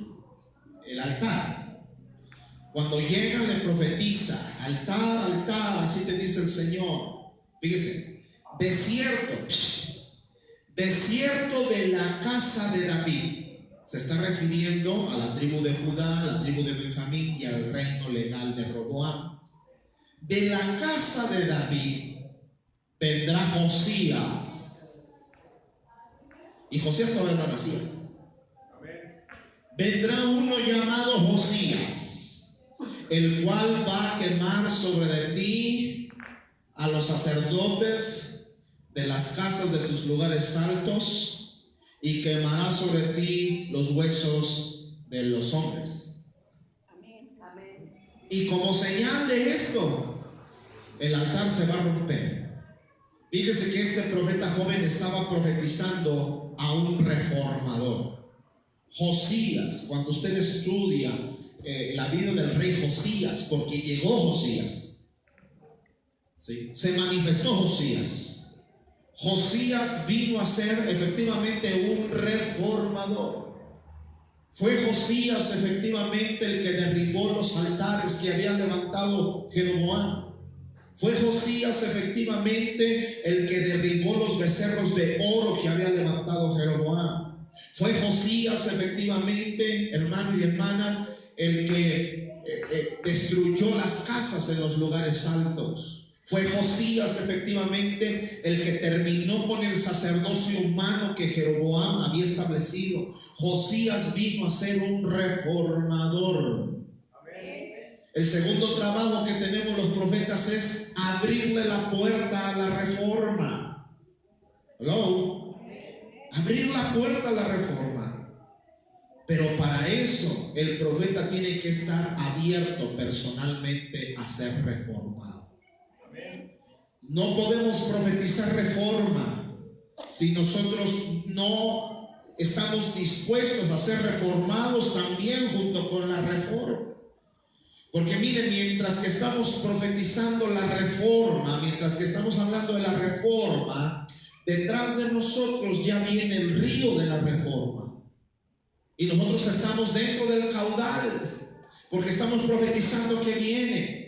altar, cuando llega le profetiza: altar, altar, así te dice el Señor. Fíjese, desierto de la casa de David. Se está refiriendo a la tribu de Judá, a la tribu de Benjamín y al reino legal de Roboam. De la casa de David vendrá Josías. Y Josías todavía no nacía. Vendrá uno llamado Josías, el cual va a quemar sobre de ti a los sacerdotes de las casas de tus lugares altos, y quemará sobre ti los huesos de los hombres. Y como señal de esto, el altar se va a romper. Fíjese que este profeta joven estaba profetizando a un reformador. Josías, cuando usted estudia la vida del rey Josías, porque llegó Josías, ¿sí? Se manifestó Josías. Josías vino a ser efectivamente un reformador. Fue Josías efectivamente el que derribó los altares que había levantado Jeroboam. Fue Josías efectivamente el que derribó los becerros de oro que había levantado Jeroboam. Fue Josías efectivamente, hermano y hermana, el que destruyó las casas en los lugares altos. Fue Josías efectivamente el que terminó con el sacerdocio humano que Jeroboam había establecido. Josías vino a ser un reformador. El segundo trabajo que tenemos los profetas es abrirle la puerta a la reforma. Hello. Abrir la puerta a la reforma. Pero para eso el profeta tiene que estar abierto personalmente a ser reformado. No podemos profetizar reforma si nosotros no estamos dispuestos a ser reformados también junto con la reforma. Porque miren, mientras que estamos profetizando la reforma, mientras que estamos hablando de la reforma, detrás de nosotros ya viene el río de la reforma. Y nosotros estamos dentro del caudal, porque estamos profetizando que viene.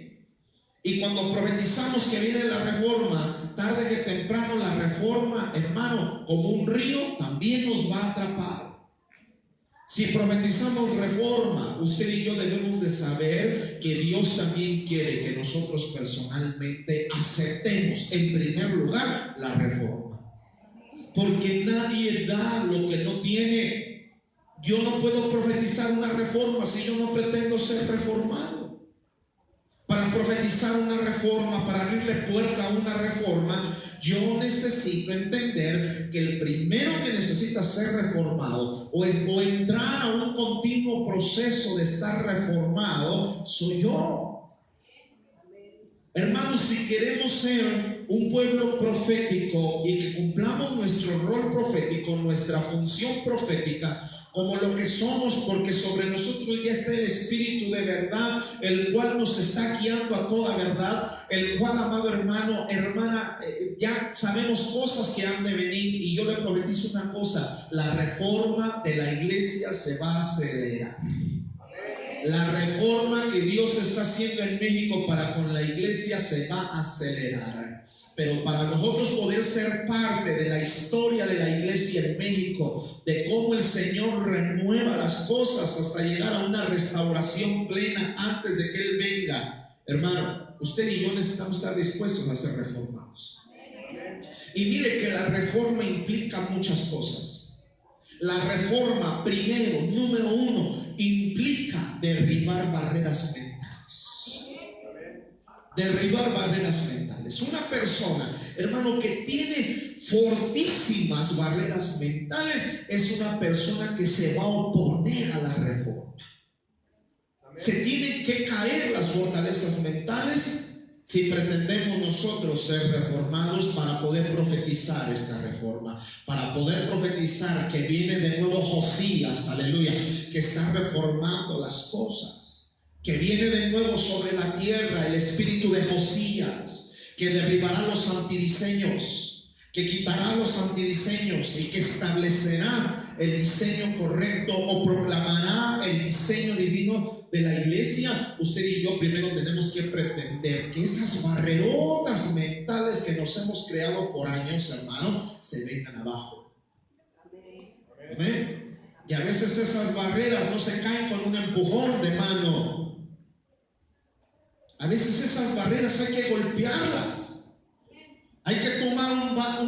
Y cuando profetizamos que viene la reforma, tarde que temprano la reforma, hermano, como un río, también nos va a atrapar. Si profetizamos reforma, usted y yo debemos de saber que Dios también quiere que nosotros personalmente aceptemos en primer lugar la reforma. Porque nadie da lo que no tiene. Yo no puedo profetizar una reforma si yo no pretendo ser reformado. Para profetizar una reforma, para abrirle puerta a una reforma, yo necesito entender que el primero que necesita ser reformado o entrar a un continuo proceso de estar reformado soy yo. Hermanos, si queremos ser un pueblo profético y que cumplamos nuestro rol profético, nuestra función profética, como lo que somos, porque sobre nosotros ya está el Espíritu de verdad, el cual nos está guiando a toda verdad, el cual, amado hermano, hermana, ya sabemos cosas que han de venir, y yo le profetizo una cosa: la reforma de la iglesia se va a acelerar. La reforma que Dios está haciendo en México para con la iglesia se va a acelerar. Pero para nosotros poder ser parte de la historia de la iglesia en México, de cómo el Señor renueva las cosas hasta llegar a una restauración plena antes de que Él venga, hermano, usted y yo necesitamos estar dispuestos a ser reformados. Y mire que la reforma implica muchas cosas. La reforma, primero, número uno, implica derribar barreras mentales. Derribar barreras mentales. Una persona, hermano, que tiene fortísimas barreras mentales es una persona que se va a oponer a la reforma. Se tienen que caer las fortalezas mentales si pretendemos nosotros ser reformados para poder profetizar esta reforma, para poder profetizar que viene de nuevo Josías, aleluya, que está reformando las cosas, que viene de nuevo sobre la tierra el espíritu de Josías, que derribará los antidiseños, que quitará los antidiseños y que establecerá el diseño correcto o proclamará el diseño divino de la iglesia. Usted y yo primero tenemos que pretender que esas barrerotas mentales que nos hemos creado por años, hermano, se vengan abajo. Amén. Y a veces esas barreras no se caen con un empujón de mano. A veces esas barreras hay que golpearlas. Hay que tomar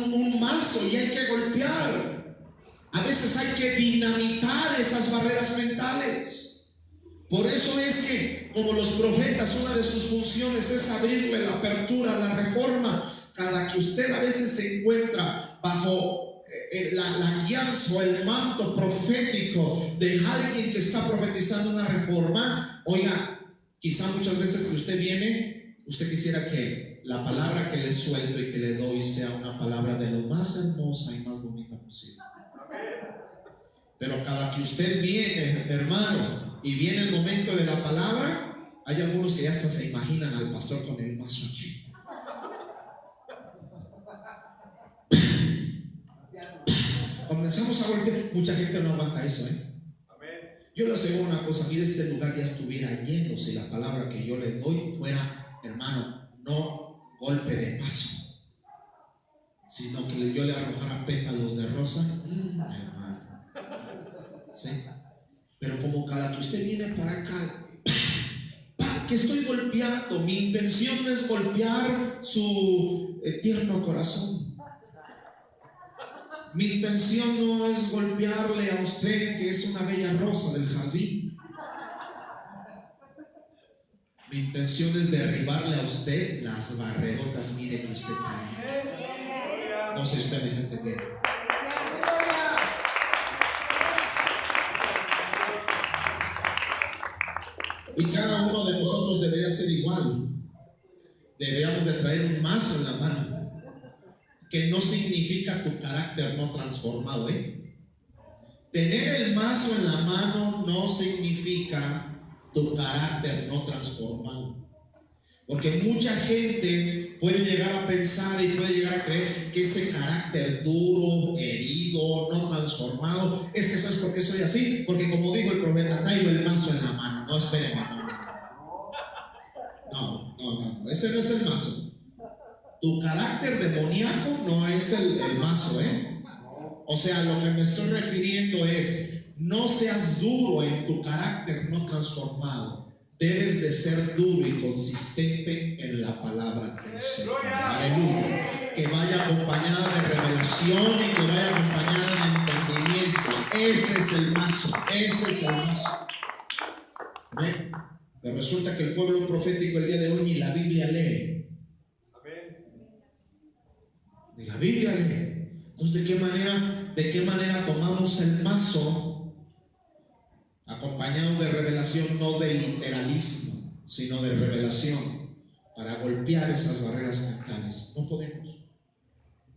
un mazo y hay que golpear. A veces hay que dinamitar esas barreras mentales. Por eso es que, como los profetas, una de sus funciones es abrirle la apertura a la reforma. Cada que usted a veces se encuentra bajo la guianza o el manto profético de alguien que está profetizando una reforma, oiga, quizá muchas veces que usted viene, usted quisiera que la palabra que le suelto y que le doy sea una palabra de lo más hermosa y más bonita posible. Pero cada que usted viene, hermano, y viene el momento de la palabra, hay algunos que ya hasta se imaginan al pastor con el mazo aquí. Comenzamos a golpear. Mucha gente no aguanta eso, Yo le aseguro una cosa: mire, este lugar ya estuviera lleno si la palabra que yo le doy fuera, hermano, no golpe de mazo, sino que yo le arrojara pétalos de rosa, hermano. ¿Sí? Pero como cada que usted viene para acá, que estoy golpeando, mi intención no es golpear su tierno corazón. Mi intención no es golpearle a usted que es una bella rosa del jardín. Mi intención es derribarle a usted las barrerotas, mire, que usted trae. No sé si usted me está entendiendo. Y cada uno de nosotros debería ser igual. deberíamos de traer un mazo en la mano, que no significa tu carácter no transformado, Tener el mazo en la mano no significa tu carácter no transformado. Porque mucha gente puede llegar a pensar y puede llegar a creer que ese carácter duro, herido, no transformado, es que ¿sabes por qué soy así? Porque como dijo el profeta, traigo el mazo en la mano. No, espérenme, no, ese no es el mazo. Tu carácter demoníaco no es el mazo, O sea, lo que me estoy refiriendo es, no seas duro en tu carácter no transformado. Debes de ser duro y consistente en la palabra del Señor. Aleluya. Que vaya acompañada de revelación y que vaya acompañada de entendimiento. Este es el mazo. ¿Amén? Pero resulta que el pueblo profético el día de hoy ni la Biblia lee. Ni la Biblia lee. Entonces, ¿de qué manera tomamos el mazo? Acompañado de revelación, no de literalismo, sino de revelación, para golpear esas barreras mentales. No podemos.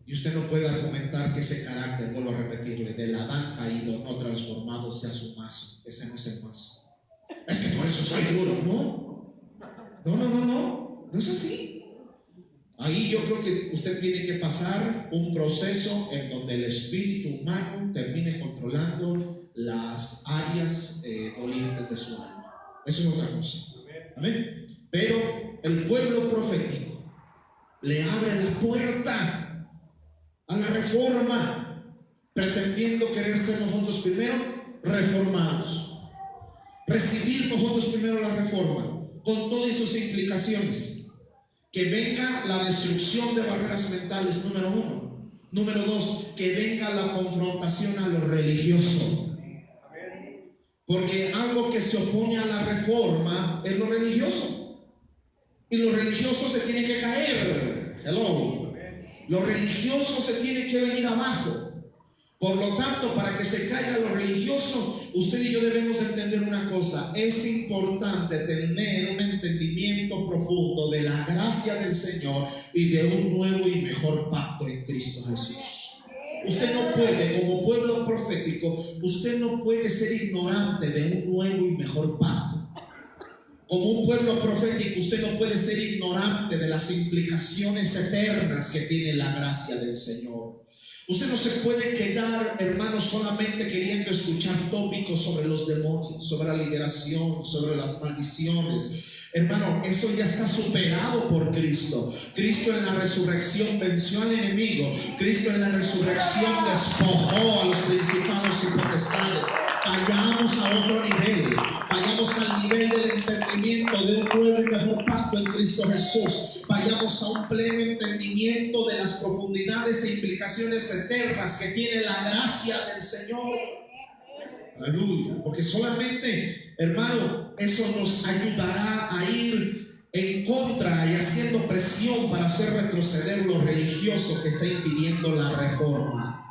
Y usted no puede argumentar que ese carácter, vuelvo a repetirle, del Adán caído, no transformado, sea su mazo. Ese no es el mazo. Es que por eso soy duro. No es así. Ahí yo creo que usted tiene que pasar un proceso en donde el espíritu humano termine controlando las áreas dolientes de su alma. Eso es otra cosa. Amén. Pero el pueblo profético le abre la puerta a la reforma, pretendiendo querer ser nosotros primero reformados, recibir nosotros primero la reforma, con todas sus implicaciones. Que venga la destrucción de barreras mentales, número 1. Número 2, que venga la confrontación a lo religioso. Porque algo que se opone a la reforma es lo religioso. Y lo religioso se tiene que caer. Hello. Lo religioso se tiene que venir abajo. Por lo tanto, para que se caiga lo religioso, usted y yo debemos de entender una cosa. Es importante tener un entendimiento profundo de la gracia del Señor y de un nuevo y mejor pacto en Cristo Jesús. Usted no puede, como pueblo profético, usted no puede ser ignorante de un nuevo y mejor pacto. Como un pueblo profético, usted no puede ser ignorante de las implicaciones eternas que tiene la gracia del Señor. Usted no se puede quedar, hermano, solamente queriendo escuchar tópicos sobre los demonios, sobre la liberación, sobre las maldiciones. Hermano, eso ya está superado por Cristo. Cristo en la resurrección venció al enemigo. Cristo en la resurrección despojó a los principados y potestades. Vayamos a otro nivel. Vayamos al nivel del entendimiento de un nuevo y mejor pacto en Cristo Jesús. Vayamos a un pleno entendimiento de las profundidades e implicaciones eternas que tiene la gracia del Señor. Aleluya. Porque solamente, hermano, eso nos ayudará a ir en contra y haciendo presión para hacer retroceder lo religioso que está impidiendo la reforma,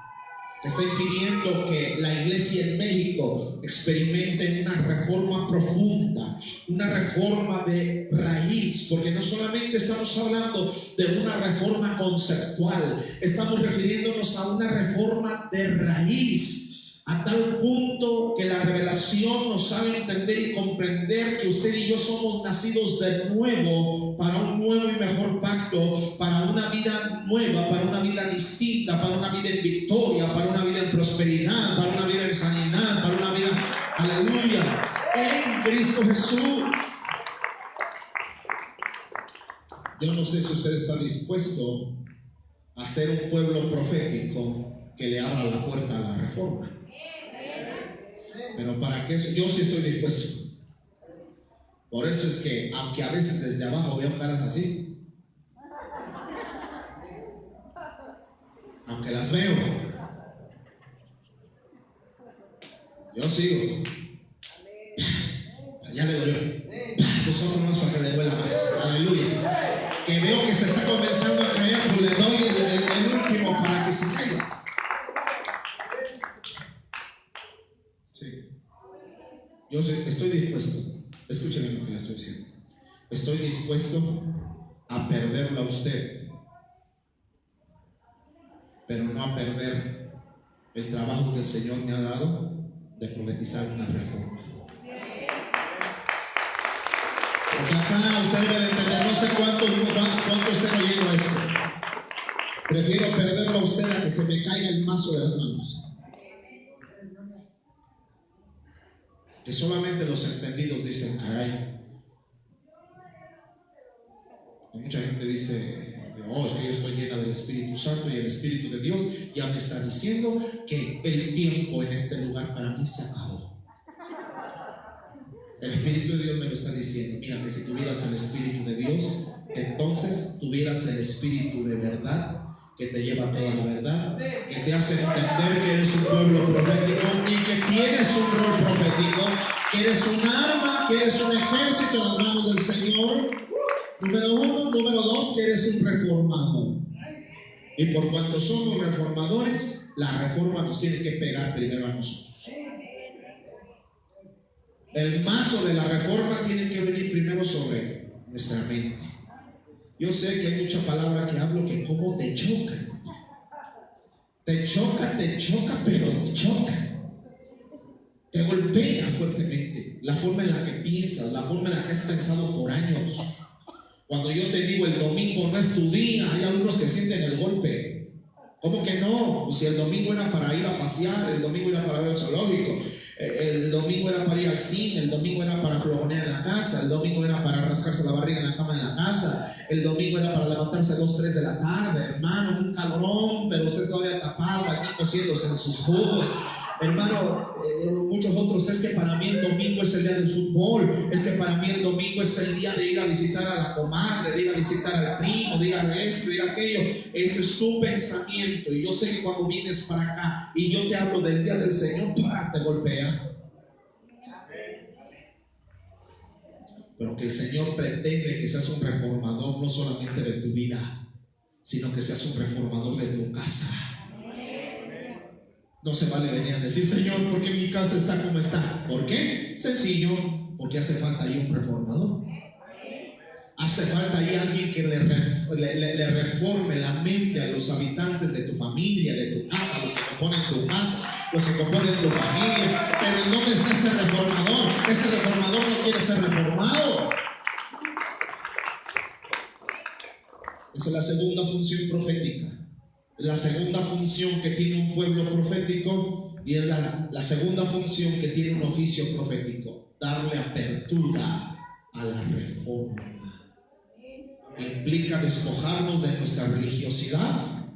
que está impidiendo que la iglesia en México experimente una reforma profunda, una reforma de raíz, porque no solamente estamos hablando de una reforma conceptual, estamos refiriéndonos a una reforma de raíz, a tal punto que la revelación nos sabe entender y comprender que usted y yo somos nacidos de nuevo para un nuevo y mejor pacto, para una vida nueva, para una vida distinta, para una vida en victoria, para una vida en prosperidad, para una vida en sanidad, para una vida, aleluya, en Cristo Jesús. Yo no sé si usted está dispuesto a ser un pueblo profético que le abra la puerta a la reforma. Pero para que eso, yo sí estoy dispuesto. Por eso es que, aunque a veces desde abajo veo caras así, aunque las veo, yo sigo. Ya le dolió. Nosotros más para que le duela más. Aleluya. Que veo que se está comenzando a caer, pues le doy el último para que se caiga. Yo estoy dispuesto, escúcheme lo que le estoy diciendo. Estoy dispuesto a perderlo a usted, pero no a perder el trabajo que el Señor me ha dado de profetizar una reforma. Porque acá usted debe de entender, no sé cuánto esté oyendo esto. Prefiero perderlo a usted a que se me caiga el mazo de las manos. Que solamente los entendidos dicen, caray. Y mucha gente dice, oh, es que yo estoy llena del Espíritu Santo y el Espíritu de Dios ya me está diciendo que el tiempo en este lugar para mí se acabó. El Espíritu de Dios me lo está diciendo. Mira, que si tuvieras el Espíritu de Dios, entonces tuvieras el Espíritu de verdad, que te lleva a toda la verdad, que te hace entender que eres un pueblo profético y que tienes un rol profético, que eres un arma, que eres un ejército en las manos del Señor. Número uno. Número dos, que eres un reformador. Y por cuanto somos reformadores, la reforma nos tiene que pegar primero a nosotros. El mazo de la reforma tiene que venir primero sobre nuestra mente. Yo sé que hay mucha palabra que hablo que como te choca. Te choca, pero te choca. Te golpea fuertemente. La forma en la que piensas, la forma en la que has pensado por años. Cuando yo te digo el domingo no es tu día, hay algunos que sienten el golpe. ¿Cómo que no? Pues si el domingo era para ir a pasear, el domingo era para ver el zoológico, el domingo era para ir al cine, el domingo era para flojonear en la casa, el domingo era para rascarse la barriga en la cama de la casa, el domingo era para levantarse a 2, 3 de la tarde, hermano, un calorón, pero usted todavía tapado, aquí cociéndose en sus jugos. Hermano, muchos otros, es que para mí el domingo es el día del fútbol, es que para mí el domingo es el día de ir a visitar a la comadre, de ir a visitar al primo, de ir a esto, de ir a aquello. Ese es tu pensamiento, y yo sé que cuando vienes para acá y yo te hablo del día del Señor, te golpea. Pero que el Señor pretende que seas un reformador no solamente de tu vida, sino que seas un reformador de tu casa. No se vale venir a decir, Señor, ¿por qué mi casa está como está? ¿Por qué? Sencillo, porque hace falta ahí un reformador. Hace falta ahí alguien que le reforme la mente a los habitantes de tu familia, de tu casa, los que componen tu casa, los que componen tu familia. Pero ¿en dónde está ese reformador? Ese reformador no quiere ser reformado. Esa es la segunda función profética. La segunda función que tiene un pueblo profético, y es la segunda función que tiene un oficio profético: darle apertura a la reforma. Implica despojarnos de nuestra religiosidad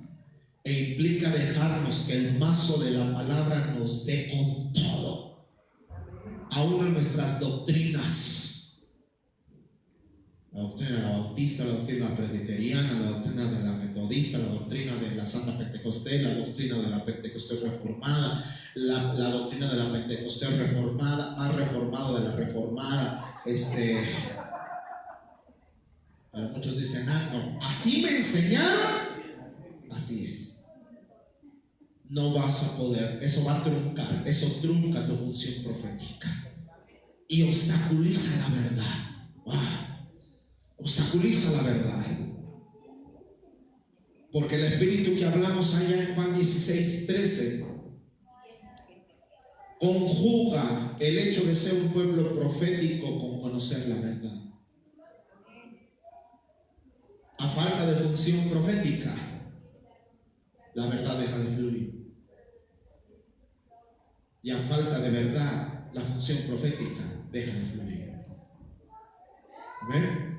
e implica dejarnos que el mazo de la palabra nos dé con todo, aún en nuestras doctrinas. La doctrina de la bautista, la doctrina de la presbiteriana, la doctrina de la metodista, la doctrina de la Santa Pentecostés, la doctrina de la Pentecostés reformada, la doctrina de la Pentecostés reformada, más reformada de la reformada. Pero muchos dicen, no, así me enseñaron, así es. No vas a poder, eso va a truncar, eso trunca tu función profética y obstaculiza la verdad. ¡Wow! Obstaculiza la verdad. Porque el espíritu que hablamos allá en Juan 16:13 conjuga el hecho de ser un pueblo profético con conocer la verdad. A falta de función profética, la verdad deja de fluir. Y a falta de verdad, la función profética deja de fluir. ¿Ven?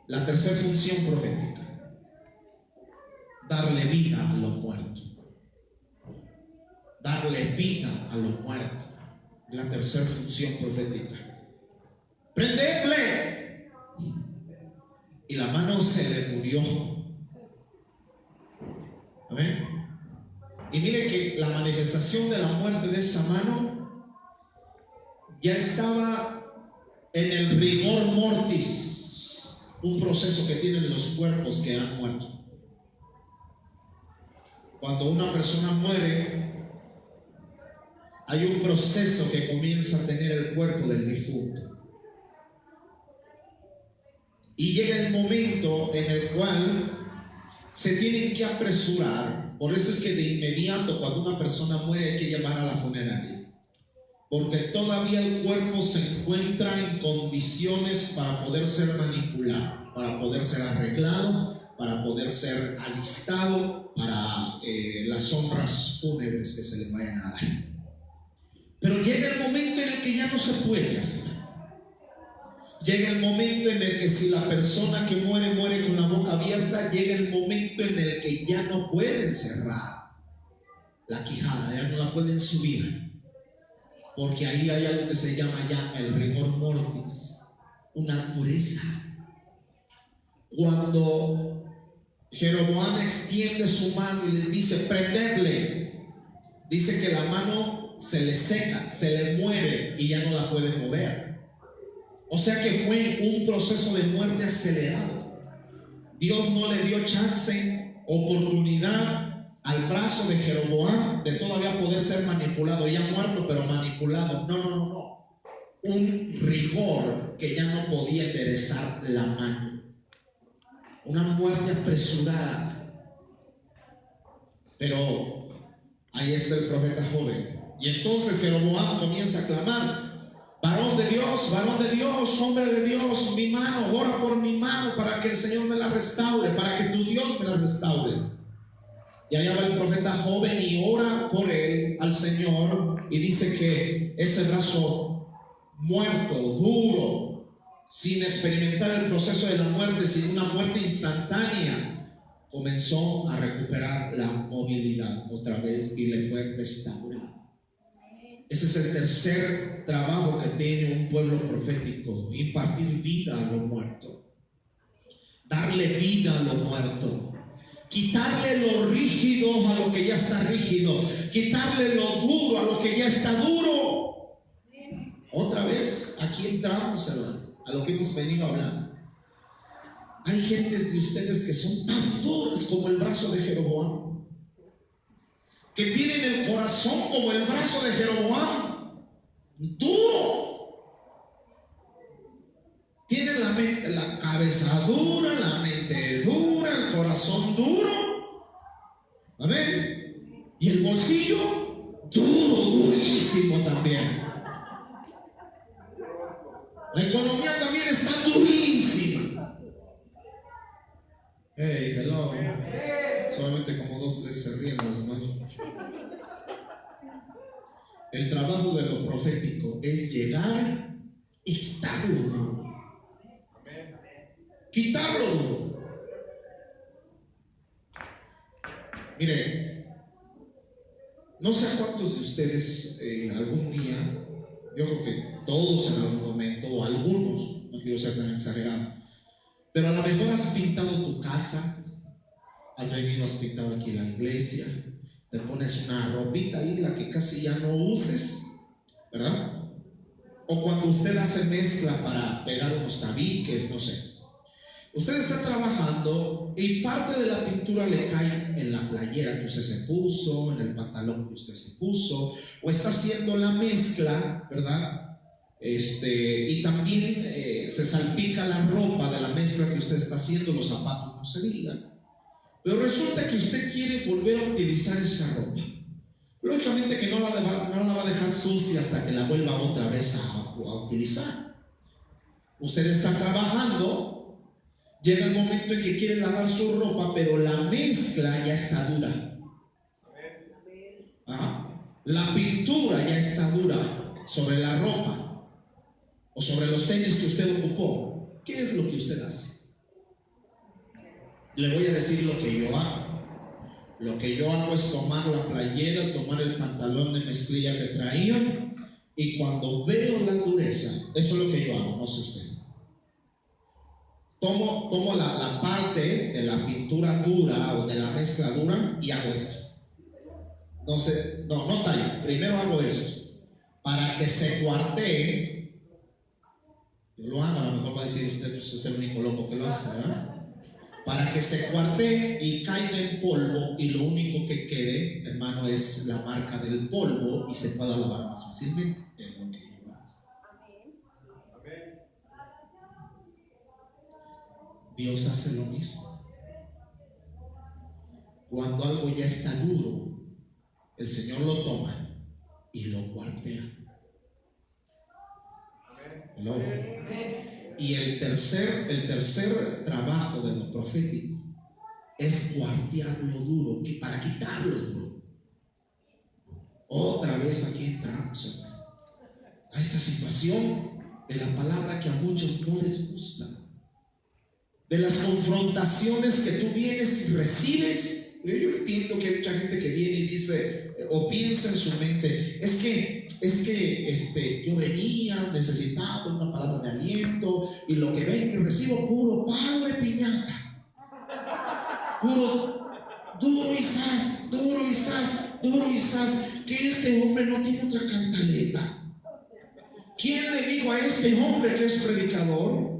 La tercera función profética: darle vida a lo muerto. Darle vida a lo muerto. La tercera función profética. ¡Prendedle! Y la mano se le murió. ¿Amén? Y mire que la manifestación de la muerte de esa mano ya estaba en el rigor mortis, un proceso que tienen los cuerpos que han muerto. Cuando una persona muere, hay un proceso que comienza a tener el cuerpo del difunto. y llega el momento en el cual se tienen que apresurar. Por eso es que de inmediato cuando una persona muere hay que llamar a la funeraria, porque todavía el cuerpo se encuentra en condiciones para poder ser manipulado, para poder ser arreglado, para poder ser alistado para las honras fúnebres que se le vayan a dar. Pero llega el momento en el que ya no se puede hacer. Llega el momento en el que si la persona que muere con la boca abierta, llega el momento en el que ya no pueden cerrar la quijada, ya no la pueden subir, porque ahí hay algo que se llama ya el rigor mortis, una dureza. Cuando Jeroboam extiende su mano y le dice prendedle, dice que la mano se le seca, se le muere y ya no la puede mover. O sea que fue un proceso de muerte acelerado. Dios no le dio chance, oportunidad al brazo de Jeroboam de todavía poder ser manipulado, ya muerto pero manipulado. No. Un rigor que ya no podía enderezar la mano. Una muerte apresurada. Pero ahí está el profeta joven. Y entonces Jeroboam comienza a clamar: varón de Dios, hombre de Dios, mi mano, ora por mi mano para que el Señor me la restaure, para que tu Dios me la restaure. Y allá va el profeta joven y ora por él al Señor, y dice que ese brazo muerto, duro, sin experimentar el proceso de la muerte, sin una muerte instantánea, comenzó a recuperar la movilidad otra vez y le fue restaurada. Ese es el tercer trabajo que tiene un pueblo profético: impartir vida a lo muerto, darle vida a lo muerto, quitarle lo rígido a lo que ya está rígido, quitarle lo duro a lo que ya está duro. Otra vez, aquí entramos a lo que hemos venido a hablar. Hay gentes de ustedes que son tan duras como el brazo de Jeroboam, que tienen el corazón como el brazo de Jeroboam, duro. Tienen la cabeza dura, la mente dura, el corazón duro. Amén. Y el bolsillo duro, durísimo también. La economía también está durísima. Hey, hello. Solamente como 2, 3 se ríen los demás. El trabajo de lo profético es llegar y quitarlo. Quitarlo. Mire, no sé a cuántos de ustedes algún día, yo creo que todos en algún momento, o algunos, no quiero ser tan exagerado, pero a lo mejor has pintado tu casa, has venido, has pintado aquí la iglesia, te pones una ropita ahí, la que casi ya no uses, ¿verdad? O cuando usted hace mezcla para pegar unos tabiques, no sé. Usted está trabajando y parte de la pintura le cae en la playera que usted se puso, en el pantalón que usted se puso, o está haciendo la mezcla, ¿verdad? Y también se salpica la ropa de la mezcla que usted está haciendo, los zapatos no se digan. Pero resulta que usted quiere volver a utilizar esa ropa. Lógicamente que no la va a dejar sucia hasta que la vuelva otra vez a utilizar. Usted está trabajando. Llega el momento en que quiere lavar su ropa, pero la mezcla ya está dura. La pintura ya está dura sobre la ropa o sobre los tenis que usted ocupó. ¿Qué es lo que usted hace? Le voy a decir lo que yo hago. Lo que yo hago es tomar la playera, tomar el pantalón de mezclilla que traía, y cuando veo la dureza, eso es lo que yo hago, no sé usted. Tomo la parte de la pintura dura o de la mezcla dura y hago esto. No tallo. Primero hago esto para que se cuartee. Yo lo hago, a lo mejor va a decir usted, pues es el único loco que lo hace, ¿verdad? Para que se cuartee y caiga en polvo, y lo único que quede, hermano, es la marca del polvo y se pueda lavar más fácilmente. Dios hace lo mismo. Cuando algo ya está duro, el Señor lo toma y lo cuartea. Hello. Y el tercer trabajo de lo profético es cuartear lo duro, para quitarlo duro. Otra vez aquí entramos, hermano, a esta situación de la palabra que a muchos no les gusta, de las confrontaciones que tú vienes y recibes. Yo entiendo que hay mucha gente que viene y dice o piensa en su mente, es que yo venía necesitado una palabra de aliento y lo que vengo y recibo puro palo de piñata, puro duro y zas, duro y zas, duro y zas, que este hombre no tiene otra cantaleta. ¿Quién le dijo a este hombre que es predicador?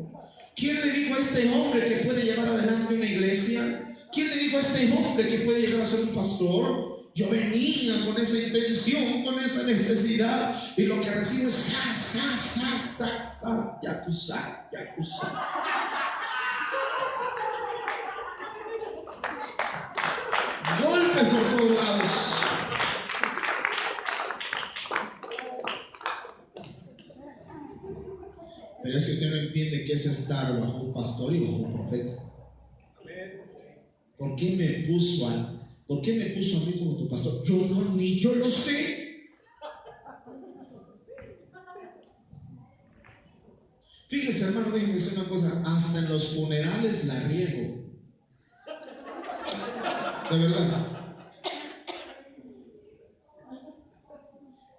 ¿Quién le dijo a este hombre que puede llevar adelante una iglesia? ¿Quién le dijo a este hombre que puede llegar a ser un pastor? Yo venía con esa intención, con esa necesidad, y lo que recibo es sas, sas, sas, sas, sas, ya tú sabes, ya tú sabes. Golpes por todos lados. Pero es que usted no entiende qué es estar bajo un pastor y bajo un profeta. ¿Por qué me puso a mí como tu pastor? Ni yo lo sé. Fíjese, hermano, déjenme decir una cosa. Hasta en los funerales la riego. De verdad.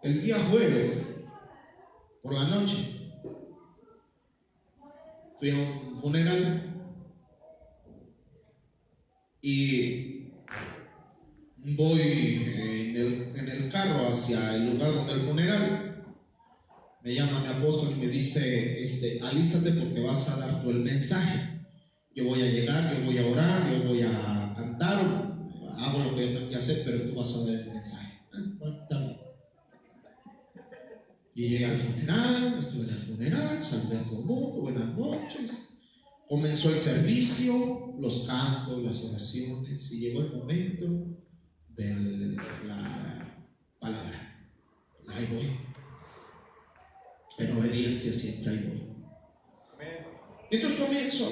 El día jueves, por la noche, fui a un funeral y voy en el carro hacia el lugar donde el funeral. Me llama mi apóstol y me dice, alístate porque vas a dar tú el mensaje. Yo voy a llegar, yo voy a orar, yo voy a cantar, hago lo que yo tengo que hacer, pero tú vas a dar el mensaje. Bueno, está bien. Y llegué al funeral, estuve en el funeral, saludé a todo el mundo, buenas noches. Comenzó el servicio, los cantos, las oraciones, y llegó el momento de la palabra. Ahí voy. En obediencia siempre ahí voy. Entonces comienzo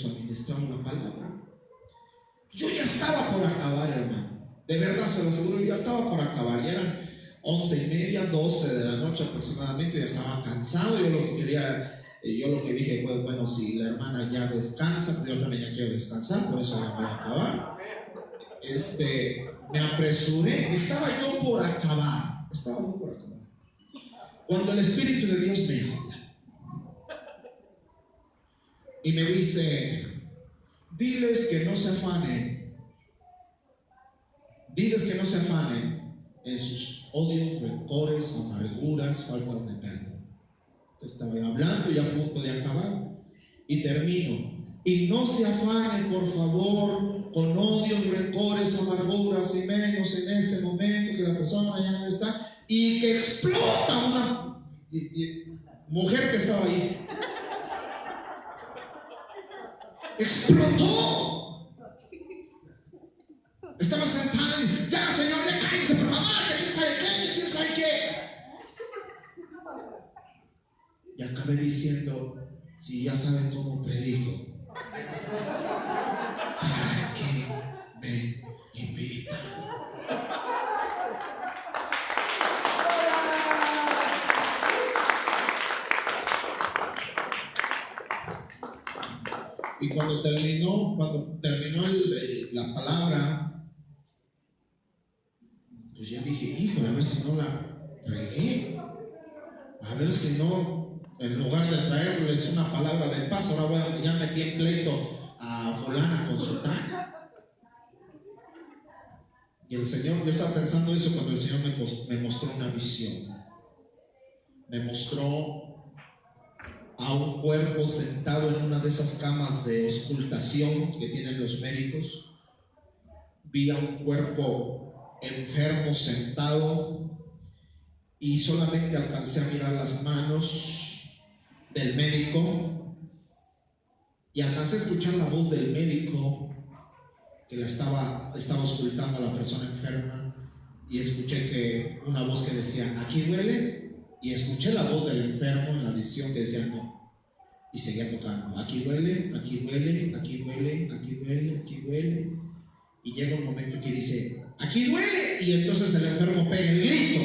a ministrar una palabra. Yo ya estaba por acabar, hermano. De verdad se lo aseguro, yo ya estaba por acabar. Ya eran 11:30, 12 de la noche aproximadamente. Ya estaba cansado. Yo lo que dije fue, bueno, si la hermana ya descansa, pues yo también ya quiero descansar, por eso ya voy a acabar. Me apresuré. Estaba yo por acabar. Cuando el Espíritu de Dios me habla y me dice, diles que no se afanen en sus odios, rencores, amarguras, faltas de perdón. Estaba yo hablando y a punto de acabar y termino. Y no se afanen, por favor, con odios, rencores, amarguras, y menos en este momento que la persona ya no está, y que explota una mujer que estaba ahí. Explotó. Estaba sentada y ya, señor, ya cállese, por favor, ya quién sabe qué. Y acabé diciendo, si ya saben cómo predico, ¿para qué me invitan? Y cuando terminó la palabra, pues yo dije, híjole, a ver si no la regué, a ver si no, en lugar de traerles una palabra de paz, ahora ya metí en pleito a fulana con sotana. Y el Señor, yo estaba pensando eso cuando el Señor me mostró una visión. Me mostró a un cuerpo sentado en una de esas camas de auscultación que tienen los médicos. Vi a un cuerpo enfermo sentado y solamente alcancé a mirar las manos. del médico y alcancé a escuchar la voz del médico que la estaba auscultando a la persona enferma, y escuché que una voz que decía, aquí duele, y escuché la voz del enfermo en la visión que decía no, y seguía tocando, aquí duele, aquí duele, aquí duele, aquí duele, aquí duele, y llega un momento que dice, aquí duele, y entonces el enfermo pega el grito.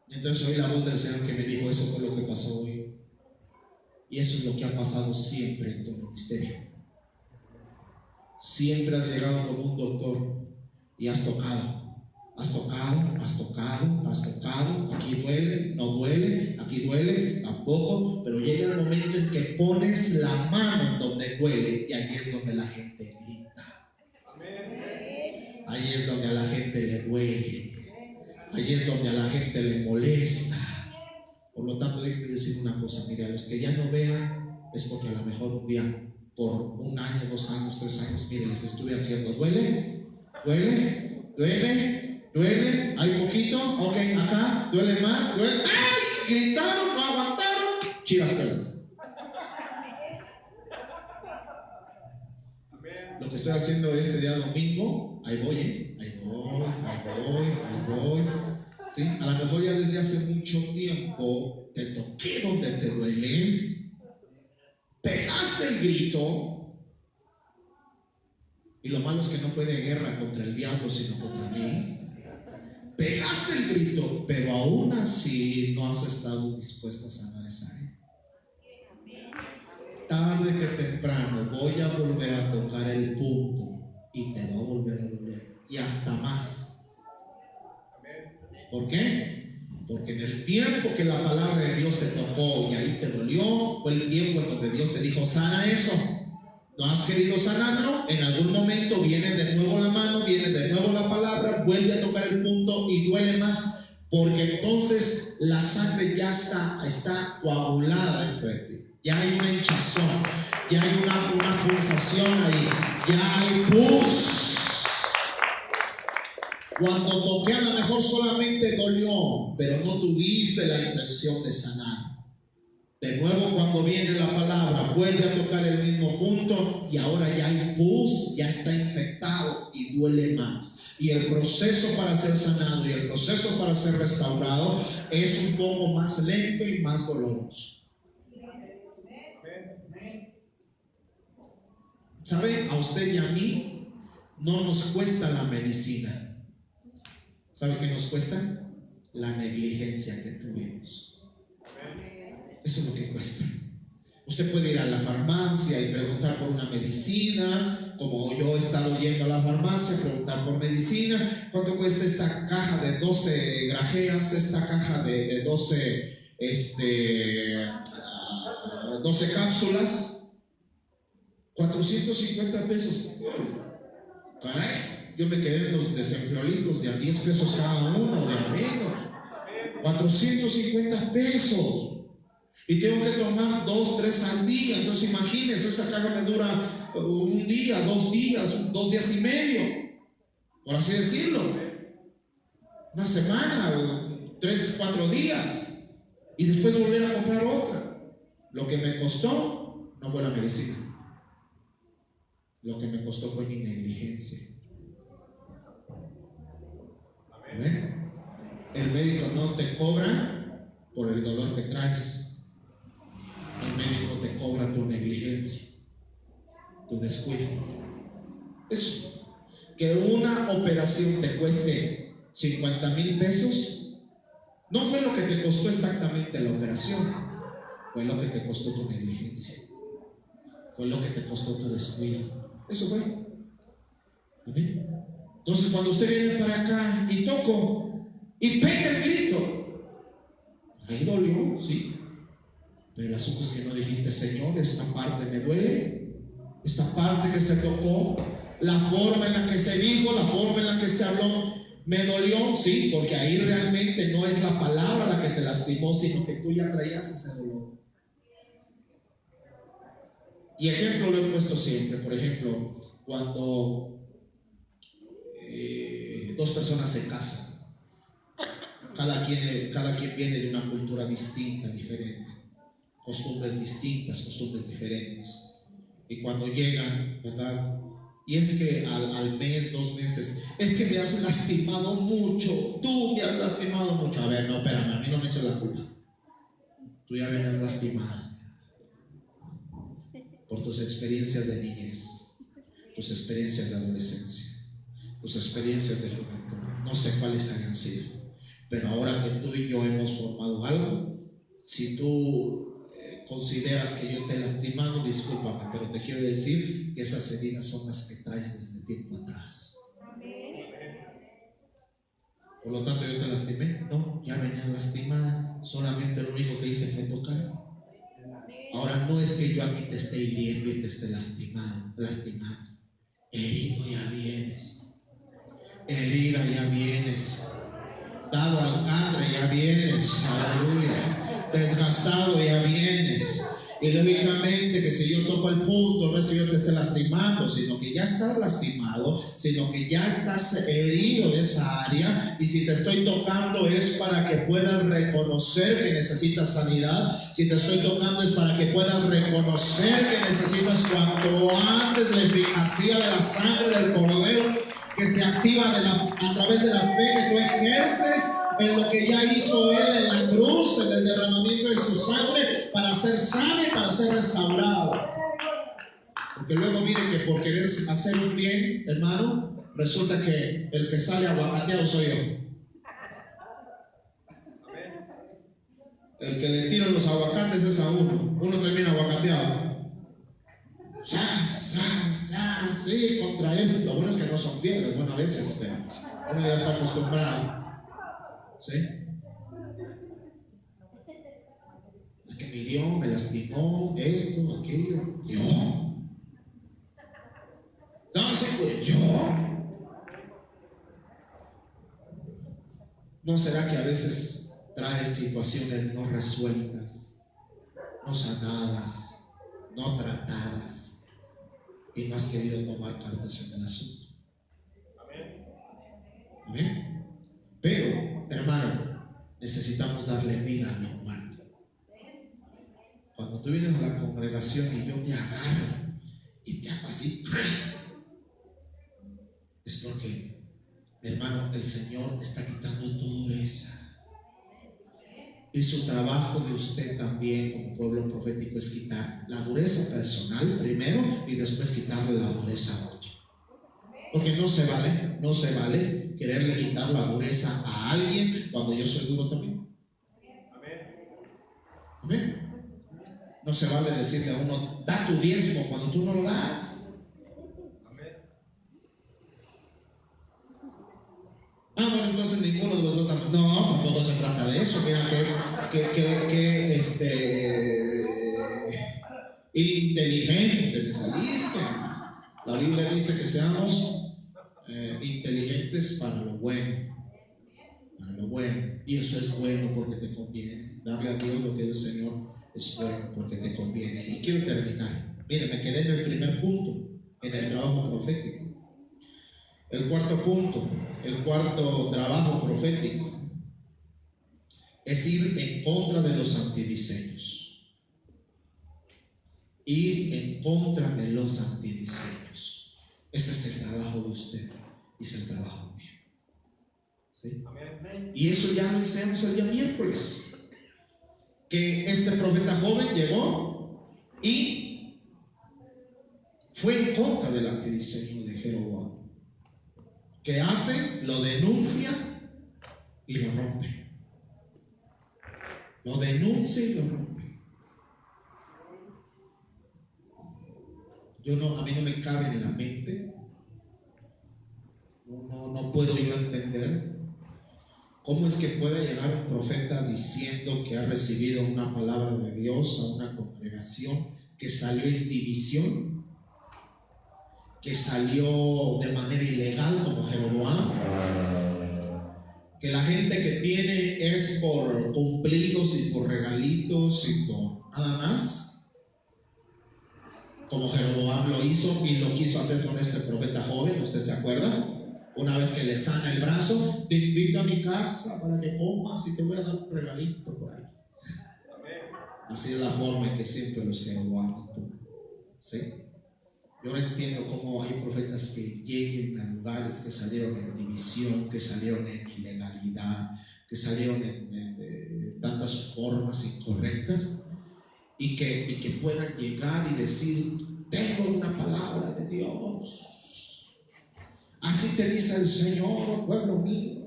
Entonces oí la voz del Señor que me dijo, eso fue lo que pasó hoy, y eso es lo que ha pasado siempre en tu ministerio. Siempre has llegado como un doctor y has tocado, aquí duele, no duele, aquí duele, tampoco, pero llega el momento en que pones la mano en donde duele y ahí es donde la gente grita. Ahí es donde a la gente le duele, ahí es donde a la gente le molesta. Por lo tanto, déjenme decir una cosa, mire, a los que ya no vean es porque a lo mejor un día, por 1 año, 2 años, 3 años, mire, les estuve haciendo, duele, duele, duele, duele, hay poquito, ok, acá, duele más, duele, ¡ay! Gritaron, no aguantaron, chivas pelas. Lo que estoy haciendo este día domingo, ahí voy, ahí voy. ¿Sí? A lo mejor ya desde hace mucho tiempo te toqué donde te duele, pegaste el grito, y lo malo es que no fue de guerra contra el diablo, sino contra mí. Pegaste el grito, pero aún así no has estado dispuesto a sanar esa área. Tarde que temprano voy a volver a tocar el punto y te va a volver a doler, y hasta más. ¿Por qué? Porque en el tiempo que la palabra de Dios te tocó y ahí te dolió, fue el tiempo en donde Dios te dijo, sana eso. No has querido sanarlo, en algún momento viene de nuevo la mano, viene de nuevo la palabra, vuelve a tocar el punto y duele más, porque entonces la sangre ya está coagulada entre ti. Ya hay una hinchazón, ya hay una pulsación ahí, ya hay pus. Cuando toqué a lo mejor solamente dolió, pero no tuviste la intención de sanar. De nuevo, cuando viene la palabra, vuelve a tocar el mismo punto y ahora ya hay pus, ya está infectado y duele más. Y el proceso para ser sanado y el proceso para ser restaurado es un poco más lento y más doloroso. ¿Sabe? A usted y a mí no nos cuesta la medicina. ¿Sabe qué nos cuesta? La negligencia que tuvimos. Eso es lo que cuesta. Usted puede ir a la farmacia y preguntar por una medicina, como yo he estado yendo a la farmacia, preguntar por medicina. ¿Cuánto cuesta esta caja de 12 grajeas, esta caja de 12 cápsulas? 450 pesos. Caray, yo me quedé en los desenfriolitos de a 10 pesos cada uno, de a menos. 450 pesos. Y tengo que tomar 2, 3 al día. Entonces imagínense, esa caja me dura 1 día, 2 días, 2 días y medio, por así decirlo. 1 semana, 3, 4 días. Y después volver a comprar otra. Lo que me costó no fue la medicina. Lo que me costó fue mi negligencia. ¿Ven? El médico no te cobra por el dolor que traes. El médico te cobra tu negligencia, tu descuido. Eso. Que una operación te cueste 50,000 pesos, no fue lo que te costó exactamente la operación, fue lo que te costó tu negligencia, fue lo que te costó tu descuido. Eso fue. ¿Amén? Entonces, cuando usted viene para acá y toco y pega el grito, ahí dolió, sí. Pero el asunto es que no dijiste, Señor, esta parte me duele, esta parte que se tocó, la forma en la que se dijo, la forma en la que se habló, me dolió, sí, porque ahí realmente no es la palabra la que te lastimó, sino que tú ya traías ese dolor. Y ejemplo lo he puesto siempre, por ejemplo, cuando 2 personas se casan, cada quien viene de una cultura distinta, diferente, costumbres distintas, costumbres diferentes. Y cuando llegan, ¿verdad? Y es que al mes, 2 meses, es que me has lastimado mucho, tú me has lastimado mucho. A ver, no, espérame, a mí no me eches la culpa. Tú ya vienes lastimado por tus experiencias de niñez, tus experiencias de adolescencia, tus experiencias de juventud. No sé cuáles hayan sido, pero ahora que tú y yo hemos formado algo, si tú consideras que yo te he lastimado, discúlpame, pero te quiero decir que esas heridas son las que traes desde tiempo atrás. Por lo tanto, ¿yo te lastimé? No, ya venía lastimada. Solamente lo único que hice fue tocar. Ahora no es que yo aquí te esté hiriendo y te esté lastimando. Herido ya vienes. Herida ya vienes. Dado al catre ya vienes. Aleluya. Desgastado ya vienes. Y lógicamente que si yo toco el punto, no es que yo te esté lastimando, sino que ya estás lastimado, sino que ya estás herido de esa área. Y si te estoy tocando es para que puedas reconocer que necesitas sanidad. Si te estoy tocando es para que puedas reconocer que necesitas cuanto antes la eficacia de la sangre del Cordero, que se activa a través de la fe que tú ejerces en lo que ya hizo Él en la cruz, en el derramamiento de su sangre, para ser sano y para ser restaurado. Porque luego miren que por querer hacer un bien, hermano, resulta que el que sale aguacateado soy yo. El que le tira los aguacates es a uno. Uno termina aguacateado. Sí, contra él. Lo bueno es que no son piedras, bueno, a veces, pero uno ya está acostumbrado. ¿Sí? Es que me hirió, me lastimó, esto, aquello. ¿Yo? No, sí, pues yo. ¿No será que a veces traes situaciones no resueltas, no sanadas, no tratadas, y no has querido tomar cartas en el asunto? Amén. Pero, hermano, necesitamos darle vida a lo muerto. Cuando tú vienes a la congregación y yo te agarro y te hago así, es porque, hermano, el Señor está quitando tu dureza. Y su trabajo de usted también como pueblo profético es quitar la dureza personal primero y después quitarle la dureza a otro. Porque no se vale quererle quitar la dureza a alguien cuando yo soy duro también. Amén. No se vale decirle a uno, da tu diezmo cuando tú no lo das. Bueno, entonces ninguno de los dos da. No, tampoco se trata de eso. Mira que inteligente me saliste. La Biblia dice que seamos inteligentes para lo bueno. Para lo bueno. Y eso es bueno porque te conviene. Darle a Dios lo que es el Señor es bueno porque te conviene. Y quiero terminar. Mire, me quedé en el primer punto, en el trabajo profético. El cuarto punto, el cuarto trabajo profético es ir en contra de los antidiseños. Ir en contra de los antidiseños. Ese es el trabajo de usted y es el trabajo mío. ¿Sí? Y eso ya lo hicimos el día miércoles. Que este profeta joven llegó y fue en contra del antidiseño de Jeroboam. ¿Qué hace? Lo denuncia y lo rompe. Lo denuncia y lo rompe. A mí no me cabe en la mente, no puedo yo entender cómo es que puede llegar un profeta diciendo que ha recibido una palabra de Dios a una congregación que salió en división, que salió de manera ilegal como Jeroboam, que la gente que tiene es por cumplidos y por regalitos y por nada más, como Jeroboam lo hizo y lo quiso hacer con este profeta joven. ¿Usted se acuerda? Una vez que le sana el brazo, te invito a mi casa para que comas y te voy a dar un regalito por ahí. Así es la forma en que siempre los Jehová actúan. ¿Sí? Yo no entiendo cómo hay profetas que lleguen a lugares que salieron en división, que salieron en ilegalidad, que salieron en tantas formas incorrectas, y que puedan llegar y decir: tengo una palabra de Dios. Así te dice el Señor, pueblo mío,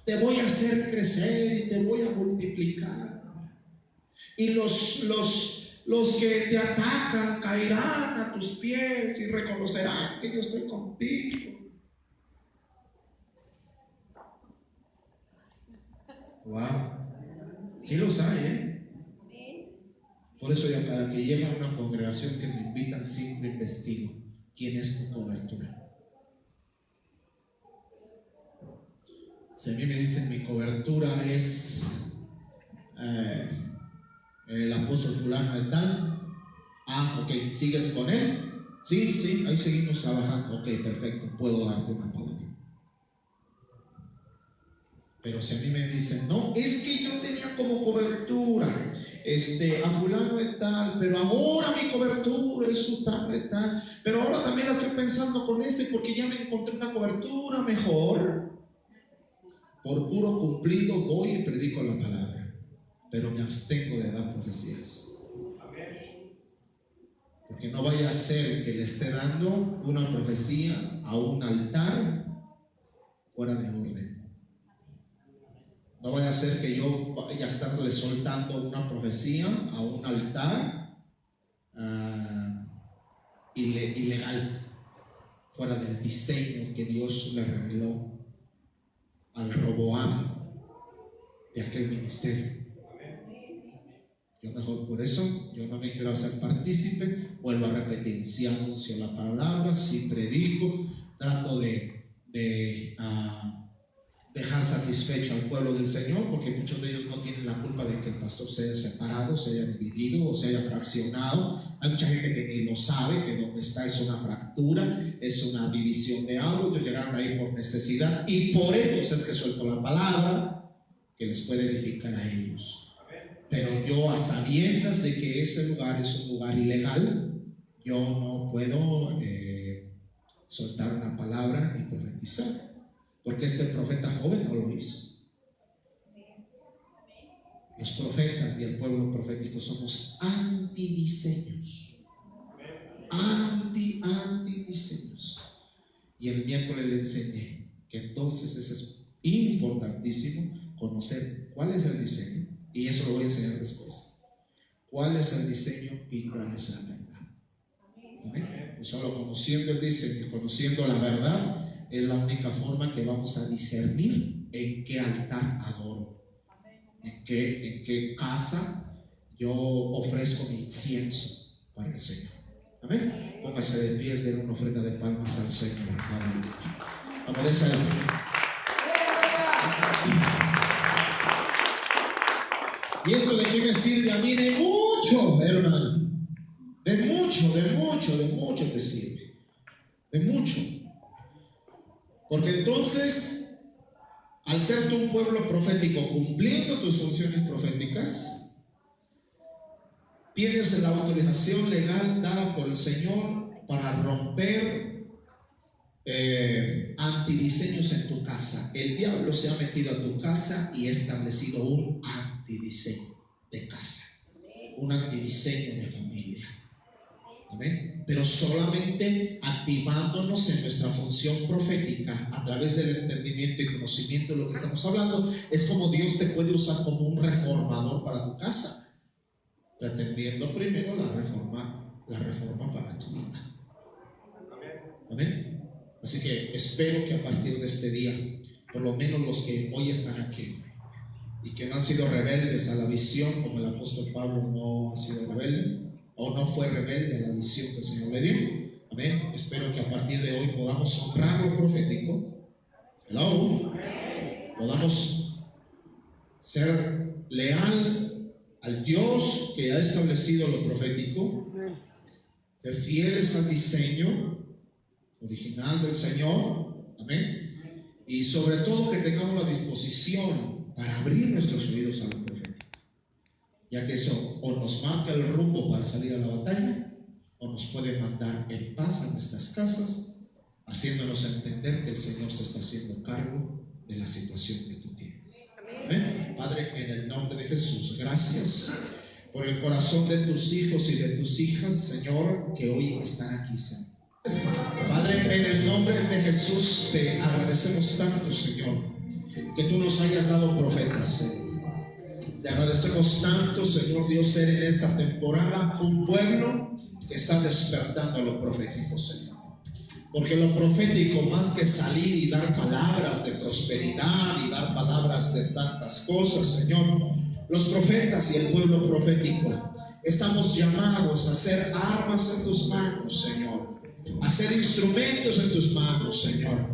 te voy a hacer crecer y te voy a multiplicar. Y los que te atacan caerán a tus pies y reconocerán que yo estoy contigo. Wow, sí los hay, ¿eh? Por eso yo cada que llego a una congregación que me invitan siempre investigo quién es tu cobertura. Si a mí me dicen mi cobertura es el apóstol fulano de tal, ok, ¿sigues con él? Sí, ahí seguimos trabajando. Ok, perfecto, puedo darte una palabra. Pero si a mí me dicen: no, es que yo tenía como cobertura a fulano de tal, pero ahora mi cobertura es su tal de tal, pero ahora también la estoy pensando con ese porque ya me encontré una cobertura mejor. Por puro cumplido voy y predico la palabra, pero me abstengo de dar profecías. Porque no vaya a ser que le esté dando una profecía a un altar fuera de orden. No vaya a ser que yo vaya a estarle soltando una profecía a un altar ilegal, fuera del diseño que Dios le reveló al Roboam de aquel ministerio. Yo mejor por eso, yo no me quiero hacer partícipe. Vuelvo a repetir: si anuncio la palabra, si predico, trato de dejar satisfecho al pueblo del Señor, porque muchos de ellos no tienen la culpa de que el pastor se haya separado, se haya dividido o se haya fraccionado. Hay mucha gente que ni lo sabe, que donde está es una fractura, es una división de algo. Ellos llegaron ahí por necesidad y por ellos es que suelto la palabra que les puede edificar a ellos. Pero yo, a sabiendas de que ese lugar es un lugar ilegal, yo no puedo soltar una palabra ni profetizar, porque este profeta joven no lo hizo. Los profetas y el pueblo profético somos antidiseños. Antidiseños. Y el miércoles le enseñé que entonces es importantísimo conocer cuál es el diseño, y eso lo voy a enseñar después. ¿Cuál es el diseño y cuál es la verdad? ¿Amén? Y solo conociendo el diseño y conociendo la verdad es la única forma que vamos a discernir en qué altar adoro, en qué casa yo ofrezco mi incienso para el Señor. Amén. Póngase de pies, den una ofrenda de palmas al Señor. Amén. Vamos a desear. ¿Y esto de qué me sirve a mí? De mucho, hermano. De mucho te sirve. De mucho. Porque entonces, al ser tú un pueblo profético cumpliendo tus funciones proféticas, tienes la autorización legal dada por el Señor para romper antidiseños en tu casa. El diablo se ha metido a tu casa y ha establecido un antidiseño de casa, un antidiseño de familia. Amén. Pero solamente activándonos en nuestra función profética a través del entendimiento y conocimiento de lo que estamos hablando, es como Dios te puede usar como un reformador para tu casa, pretendiendo primero la reforma para tu vida. Amén. Así que espero que a partir de este día, por lo menos los que hoy están aquí y que no han sido rebeldes a la visión, como el apóstol Pablo no ha sido rebelde o no fue rebelde a la visión que el Señor le dio, amén. Espero que a partir de hoy podamos honrar lo profético. Hello. Podamos ser leal al Dios que ha establecido lo profético, ser fieles al diseño original del Señor, amén, y sobre todo que tengamos la disposición para abrir nuestros oídos a lo profético, ya que eso o nos marca el rumbo para salir a la batalla o nos puede mandar en paz a nuestras casas, haciéndonos entender que el Señor se está haciendo cargo de la situación que tú tienes. ¿Amén? Padre, en el nombre de Jesús, gracias por el corazón de tus hijos y de tus hijas, Señor, que hoy están aquí, Señor. Padre, en el nombre de Jesús te agradecemos tanto, Señor, que tú nos hayas dado profetas, Señor. Te agradecemos tanto, Señor Dios, ser en esta temporada un pueblo que está despertando a lo profético, Señor. Porque lo profético, más que salir y dar palabras de prosperidad y dar palabras de tantas cosas, Señor, los profetas y el pueblo profético estamos llamados a ser armas en tus manos, Señor, a ser instrumentos en tus manos, Señor.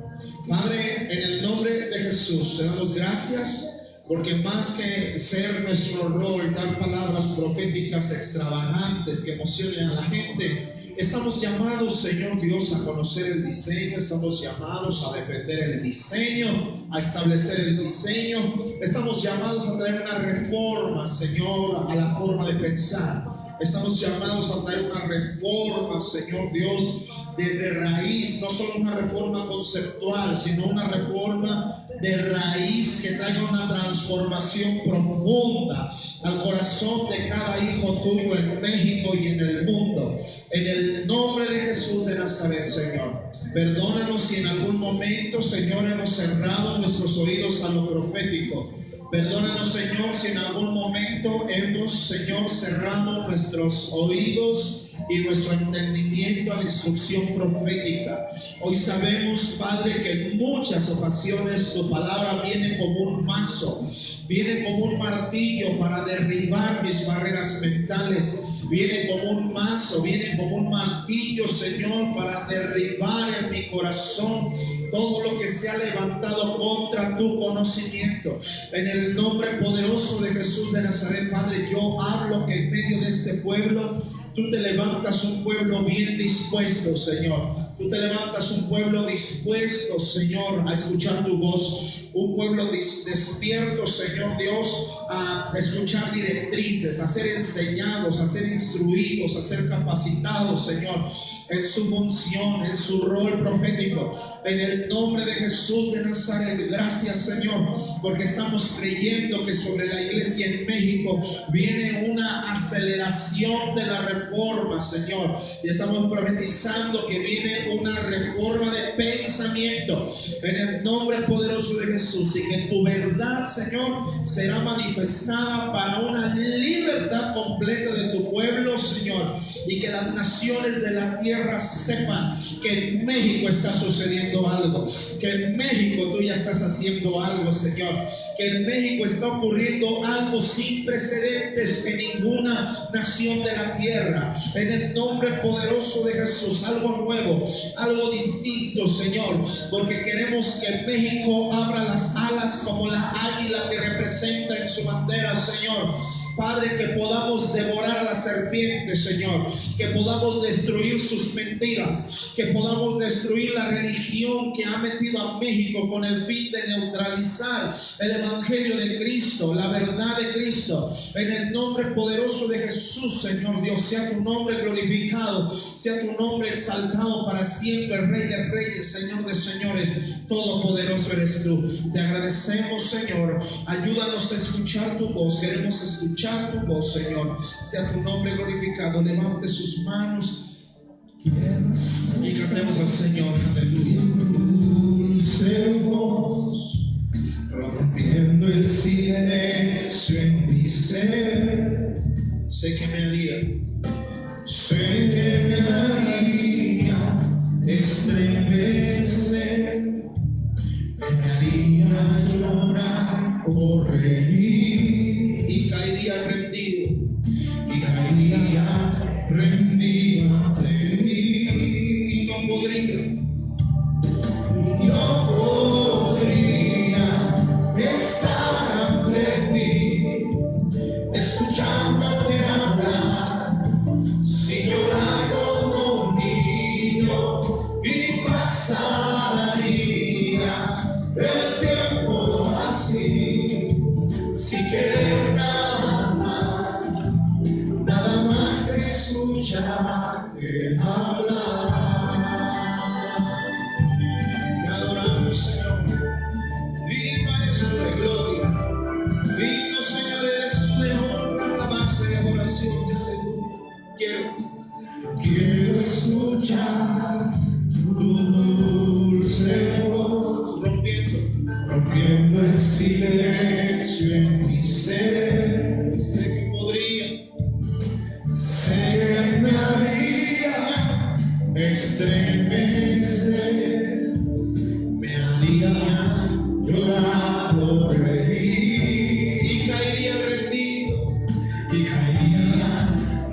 Padre, en el nombre de Jesús te damos gracias, porque más que ser nuestro rol dar palabras proféticas extravagantes que emocionen a la gente, estamos llamados, Señor Dios, a conocer el diseño, estamos llamados a defender el diseño, a establecer el diseño, estamos llamados a traer una reforma, Señor, a la forma de pensar. Estamos llamados a traer una reforma, Señor Dios, desde raíz, no solo una reforma conceptual, sino una reforma de raíz que traiga una transformación profunda al corazón de cada hijo tuyo en México y en el mundo. En el nombre de Jesús de Nazaret, Señor, perdónanos si en algún momento, Señor, hemos cerrado nuestros oídos a lo profético. Perdónanos, Señor, si en algún momento hemos, Señor, cerrado nuestros oídos y nuestro entendimiento a la instrucción profética. Hoy sabemos, Padre, que en muchas ocasiones tu palabra viene como un mazo, viene como un martillo para derribar mis barreras mentales, viene como un mazo, viene como un martillo, Señor, para derribar en mi corazón todo lo que se ha levantado contra tu conocimiento. En el nombre poderoso de Jesús de Nazaret, Padre, yo hablo que en medio de este pueblo tú te levantas un pueblo bien dispuesto, Señor. Tú te levantas un pueblo dispuesto, Señor, a escuchar tu voz. Un pueblo despierto, Señor Dios, a escuchar directrices, a ser enseñados, a ser instruidos, a ser capacitados, Señor, en su función, en su rol profético. En el nombre de Jesús de Nazaret, gracias, Señor, porque estamos creyendo que sobre la iglesia en México viene una aceleración de la reforma, Señor. Y estamos profetizando que viene una reforma de pensamiento en el nombre poderoso de Jesús, y que tu verdad, Señor, será manifestada para una libertad completa de tu pueblo, Señor, y que las naciones de la tierra sepan que en México está sucediendo algo, que en México tú ya estás haciendo algo, Señor, que en México está ocurriendo algo sin precedentes en ninguna nación de la tierra. En el nombre poderoso de Jesús, algo nuevo, algo distinto, Señor, porque queremos que México abra las alas como la águila que representa en su bandera, Señor. Padre, que podamos devorar a la serpiente, Señor, que podamos destruir sus mentiras, que podamos destruir la religión que ha metido a México con el fin de neutralizar el evangelio de Cristo, la verdad de Cristo. En el nombre poderoso de Jesús, Señor Dios, sea tu nombre glorificado, sea tu nombre exaltado para siempre, Rey de reyes, Señor de señores, todopoderoso eres tú. Te agradecemos, Señor, ayúdanos a escuchar tu voz, queremos escuchar tu voz, Señor, sea tu nombre glorificado. Levante sus manos y cantemos al Señor, aleluya. Dulce voz, rompiendo el silencio en mi ser, sé que me haría estremecer, me haría llorar o reír, y caería rendido ante mí, y no podría estar ante ti, escuchándote hablar, sin llorar como un niño, y pasaría estremecer, me haría llorar o reír, y caería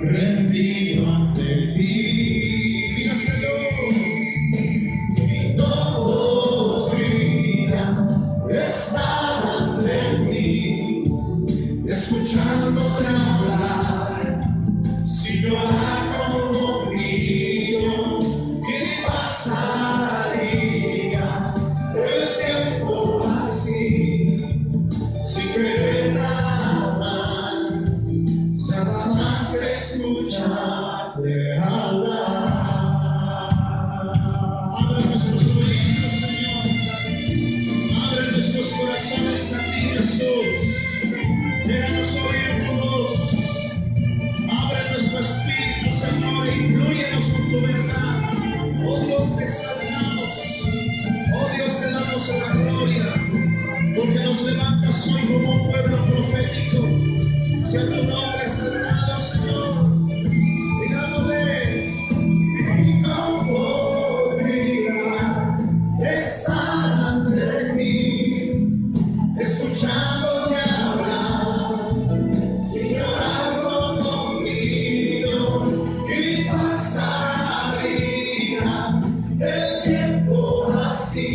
rendido ante ti. Dígaselo. Y no podría estar ante ti, escuchándote hablar, si llorar conmigo, y pasaría el tiempo así, sin querer nada más que escucharte hablar. Abre nuestros oídos, Señor. Abre nuestros corazones a ti, Jesús. Déjanos oír tu voz. Abre nuestro espíritu, Señor, e inflúyenos con tu verdad. Oh Dios, te exaltamos. Oh Dios, te damos la gloria, porque nos levantas hoy como un pueblo profético. Sea tu nombre exaltado, Señor. Digámosle. Y no podría estar ante ti, escuchándote hablar, sin llorar conmigo, y pasaría el tiempo así,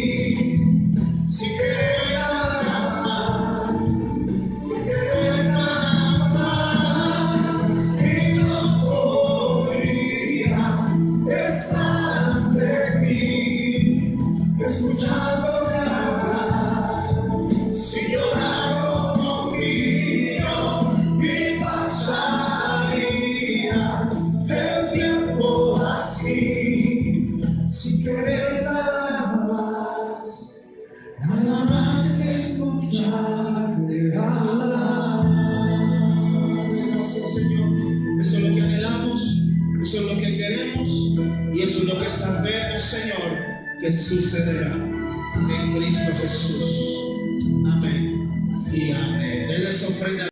sin querer nada más, sin querer nada más, y no podría estar ante ti, escuchándote hablar, sin llorar conmigo, y pasaría el tiempo así, sin querer nada más que escucharte hablar. Gracias, Señor. Eso es lo que anhelamos, eso es lo que queremos, y eso es lo que sabemos, Señor, que sucederá en Cristo Jesús. Amén y amén. Denle esa ofrenda.